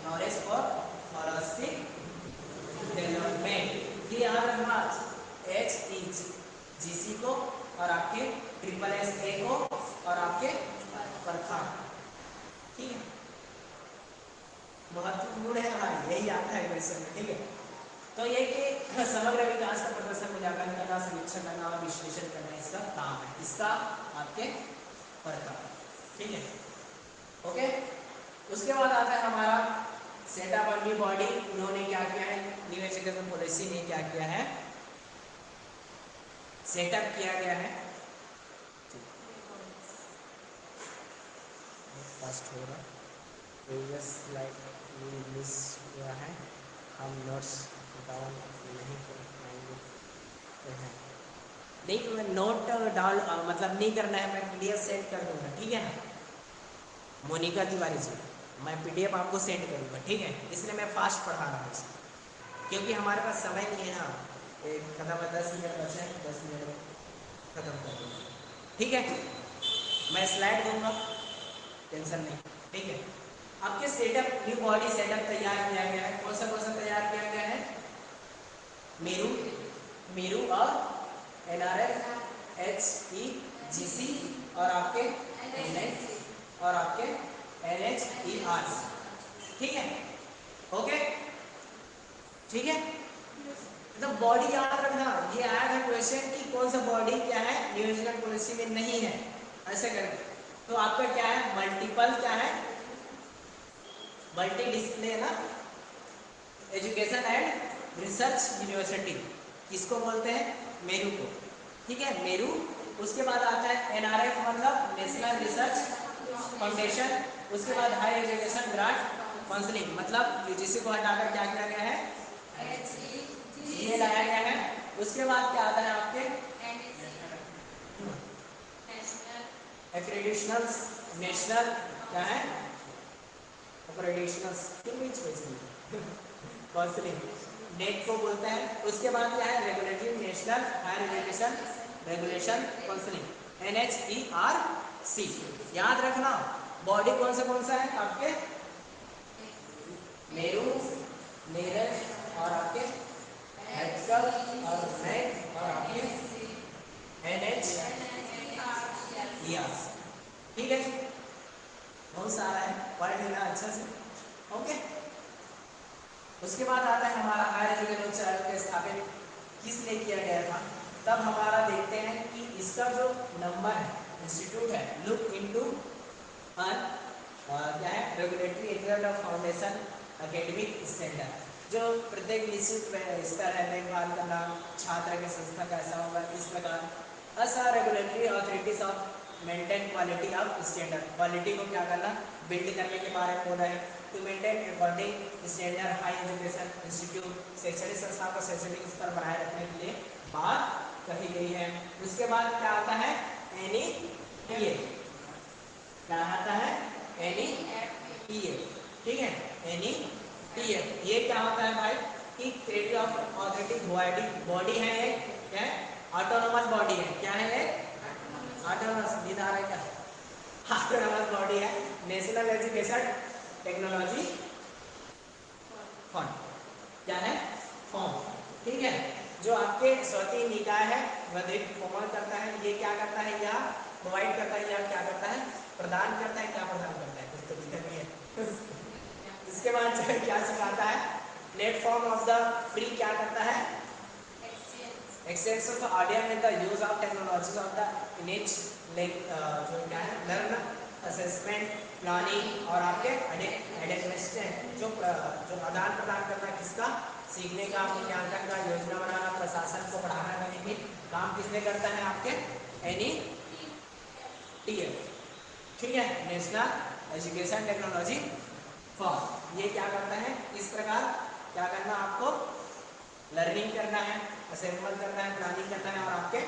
knowledge for holistic development. ये याद रखना HEGC को और आपके SSA को और आपके परखा, ठीक है महत्वपूर्ण है भाई, यही आता है क्वेश्चन में, ठीक है। तो ये कि समग्र विकास का प्रदर्शन मूल्यांकन करना, समीक्षा करना और विश्लेषण करना इसका काम है, इसका आपके परखा, ठीक है ओके। उसके बाद आता है हमारा सेटअप ऑन न्यू बॉडी। उन्होंने क्या किया है न्यू एजुकेशन पॉलिसी ने क्या किया है सेटअप किया गया है, फर्स्ट होगा प्रीवियस स्लाइड मिस हुआ है, हम नोट्स डाउन नहीं कर पाएंगे तो है नहीं, मैं नोट डाउन मतलब नहीं करना है, मैं PDF सेंड कर दूंगा, ठीक है ना मोनिका तिवारी जी, मैं PDF आपको सेंड करूंगा, ठीक है। इसलिए मैं फास्ट पढ़ा रहा हूँ क्योंकि हमारे पास समय नहीं है ना, एक खत्म है 10 मिनट बचे हैं, 10 मिनट में खत्म कर दूंगा। ठीक है, मैं स्लाइड दूंगा, टेंशन नहीं। ठीक है, आपके सेटअप न्यू बॉडी सेटअप तैयार किया गया है। कौन सा तैयार किया गया है? मेरू, मेरू और NRF HEGC और आपके NH और आपके NHER। ठीक है, ओके, ठीक है। तो बॉडी याद रखना, ये आया था क्वेश्चन कि कौन सा बॉडी क्या है न्यूट्रिशनल पॉलिसी में नहीं है, ऐसे करके। तो आपका क्या है? मल्टीपल क्या है? मल्टी डिसिप्लिन ना एजुकेशन एंड रिसर्च यूनिवर्सिटी, किसको बोलते हैं? मेरू को। ठीक है, मेरू। उसके बाद आता है NRF मतलब नेशनल रिसर्च फाउंडेशन। उसके बाद हाई एजुकेशन ग्रांट काउंसिलिंग मतलब UGC को हटाकर क्या किया गया है? ये लाया गया है। उसके बाद क्या आता है आपके? एक्रेडिशनल्स, नेशनल क्या है? एक्रेडिशनल्स काउंसिलिंग, नेट को बोलते हैं। उसके बाद क्या है? Regulatory national higher education regulation counselling NHERC। याद रखना, बॉडी कौन सा है आपके? मेरू, नीरज और आपके हेक्सल और मैक और आपके NHER। ठीक है, बहुत सारा है, पढ़ लेना अच्छा से। ओके, उसके बाद आता है हमारा हायर एजुकेशन के स्थापित किसने किया गया था। तब हमारा देखते हैं कि इसका जो नंबर है, इंस्टीट्यूट है लुक इनटू क्या है? Regulatory exam of foundation academic standard, जो प्रत्येक निश्चित स्तर है देखभाल करना छात्र के संस्था का ऐसा होगा। इस प्रकार असा regulatory authorities of maintain quality of standard, quality को क्या करना? बिल्ड करने के बारे में बोला है। To maintain according standard high education institute, शैक्षणिक संस्थाओं का शैक्षणिक स्तर बनाए रखने के लिए बात कही गई है। उसके बाद क्या आता है? NEPA। क्या आता है? NEPA। ठीक है, NEPA ये क्या होता है भाई? कि क्रेडिट ऑफ ऑथोरिटी बॉडी है एक, क्या है? ऑटोनोमस बॉडी है। क्या है ये? ऑटोनोमस, नींद आ रहा है क्या? ऑटोनोमस बॉडी है, नेशनल एजुकेशन टेक्नोलॉजी फंड। क्या है? फॉर्म। ठीक है, जो आपके स्वतीय निकाय है वह प्रमोट करता है। ये क्या करता है? या प्रोवाइड करता है, या क्या करता है? प्रदान करता है। क्या प्रदान करता है? कुछ तो दिक्कत नहीं है। इसके बाद जो क्या सिखाता है? प्लेटफॉर्म ऑफ द फ्री क्या करता है? एक्सचेंज ऑफ आइडिया में the use of technologies of the इनेज जो क्या है? लर्न असेसमेंट प्लानिंग और आपके एडमिनिस्ट्रेशन जो आदान प्रदान करना किसका? सीखने का, मूल्यांकन का, योजना बनाना, प्रशासन को बढ़ाना करने की काम किसने करता है? आपके NEPA। ठीक है, नेशनल एजुकेशन टेक्नोलॉजी फॉर्म। ये क्या करता है? इस प्रकार क्या करना आपको? लर्निंग करना है, असेंबल करना है, प्लानिंग करना है और आपके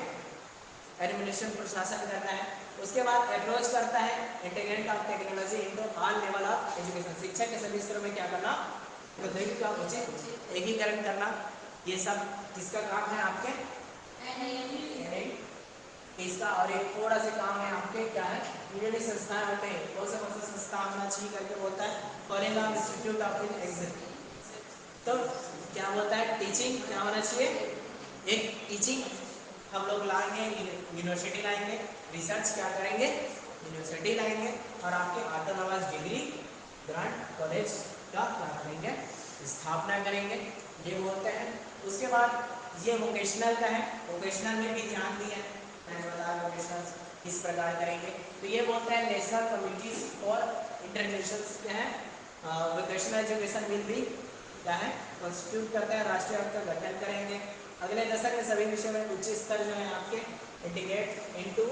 एडमिनिस्ट्रेशन प्रशासन करना है। उसके बाद अप्रोच करता है integrate of technology into all level of education, शिक्षा के सभी स्तरों में क्या करना? प्रौद्योगिकी का उचित एकीकरण करना। ये सब किसका काम है? आपके इसका। और एक थोड़ा सा काम है आपके, क्या है? यूनियन संस्थाएं होते हैं, कौन सा संस्था होना चाहिए करके बोलता है? Foreign of institute of exam. तो क्या बोलता है? टीचिंग क्या होना चाहिए? एक टीचिंग हम लोग लाएंगे, यूनिवर्सिटी लाएंगे। रिसर्च क्या करेंगे? यूनिवर्सिटी लाएंगे। और आपके ऑटोनोमस डिग्री ग्रांट कॉलेज का क्या करेंगे? स्थापना करेंगे, ये बोलते हैं। उसके बाद ये वोकेशनल का है, वोकेशनल में भी ध्यान दिया है, मैंने बताया वोकेशनल किस प्रकार करेंगे। तो ये बोलते हैं नेशनल कमिटीज फॉर इंटरनेशनल क्या है? वोकेशनल एजुकेशन विल भी क्या है? कॉन्स्टिट्यूट करता है, राष्ट्रीय आयोग का गठन करेंगे। अगले दशक में सभी विषयों में उच्च स्तर जो है आपके integrate into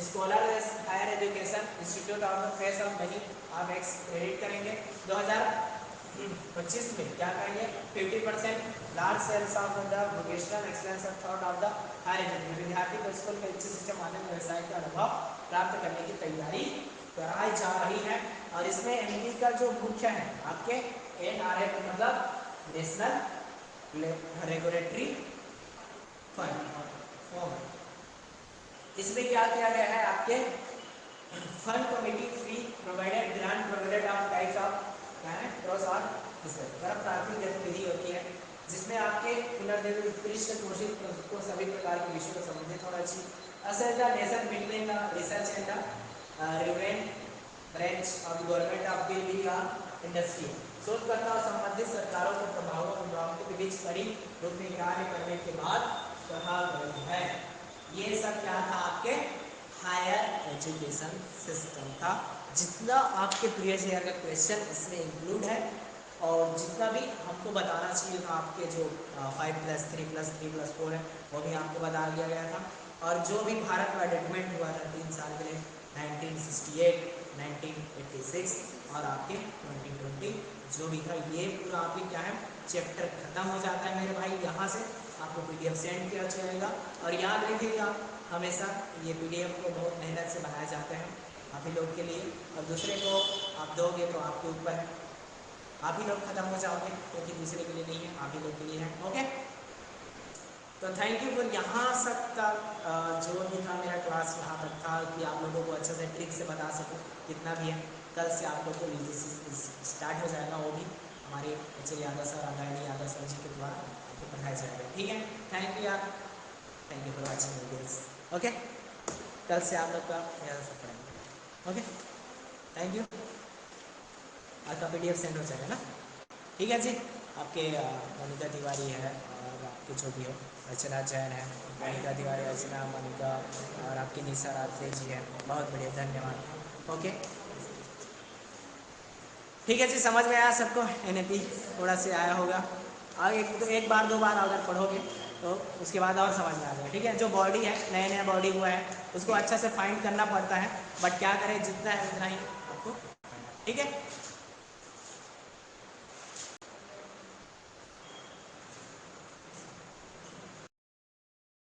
scholar higher education institute of the face of money आप एक्स क्रेडिट करेंगे। 2025 में क्या करेंगे? 50% large cells of the vocational excellence thought of the higher education, विद्यार्थी को स्कूल के उच्च शिक्षा माध्यम व्यवसाय का अनुभव प्राप्त करने की तैयारी कराई जा रही है। और इसमें MP का जो मुख्य है आपके NRF मतलब नेशनल रेगुलेटरी फंड। इसमें क्या किया गया है, आपके fund committee fee provided grant provided of types of cross और गर्भ आर्थिक गतिविधि होती है जिसमें आपके पुनर्निर्मित उत्कृष्ट घोषित को सभी प्रकार के विषयों को संबंधित होना चाहिए। असर the nation between the research and the riven branch of government of bill का इंडस्ट्री, शोधकर्ता और संबंधित सरकारों के प्रभावों के बीच कड़ी रूप में कार्य करने के बाद कहा गया है। ये सब क्या था, आपके हायर एजुकेशन सिस्टम था। जितना आपके प्रीवियस ईयर का क्वेश्चन इसमें इंक्लूड है और जितना भी हमको बताना चाहिए था, आपके जो 5+3+3+4 है वो भी आपको बता दिया गया था। और जो भी भारत का डेवलपमेंट हुआ था 3 साल के लिए 1968, 1986 और आपके 2020 जो भी था, ये पूरा आपके क्या है चैप्टर खत्म हो जाता है मेरे भाई। यहाँ से आपको PDF सेंड किया जाएगा और याद रखिएगा हमेशा ये PDF को बहुत मेहनत से बनाए जाते हैं आप ही लोग के लिए, और दूसरे को आप दोगे तो आपके ऊपर है, आप ही लोग खत्म हो जाओगे क्योंकि दूसरे के लिए नहीं है, आप ही लोग के लिए है। ओके, तो थैंक यू फॉर यहाँ तक जो भी था मेरा क्लास यहाँ तक था कि आप लोगों को अच्छे से ट्रिक से बता सकूँ जितना भी है। कल से आप लोग को UGC स्टार्ट हो जाएगा, वो भी हमारे एचएल यादव सर आगामी यादव सर जी के द्वारा आपको पढ़ाया जाएगा। ठीक है, थैंक यू यार, thank you for watching videos. Okay, कल से आप लोग का याद सब पढ़ेंगे। Okay, thank you. आपका PDF सेंड हो जाएगा ना, ठीक है जी। आपके मोनिका तिवारी है और आपके जो भी हो अर्चना जैन है, मोनिका तिवारी, अर्चना, मोनिका और आपकी निशा रात्रे जी है, बहुत बढ़िया, धन्यवाद। ओके, ठीक है जी, समझ में आया सबको, NAP थोड़ा से आया होगा। और एक बार दो बार अगर पढ़ोगे तो उसके बाद और समझ में आ जाएगा। ठीक है, जो बॉडी है नया नया बॉडी हुआ है उसको अच्छा से फाइंड करना पड़ता है, बट क्या करें जितना है उतना ही आपको, ठीक है।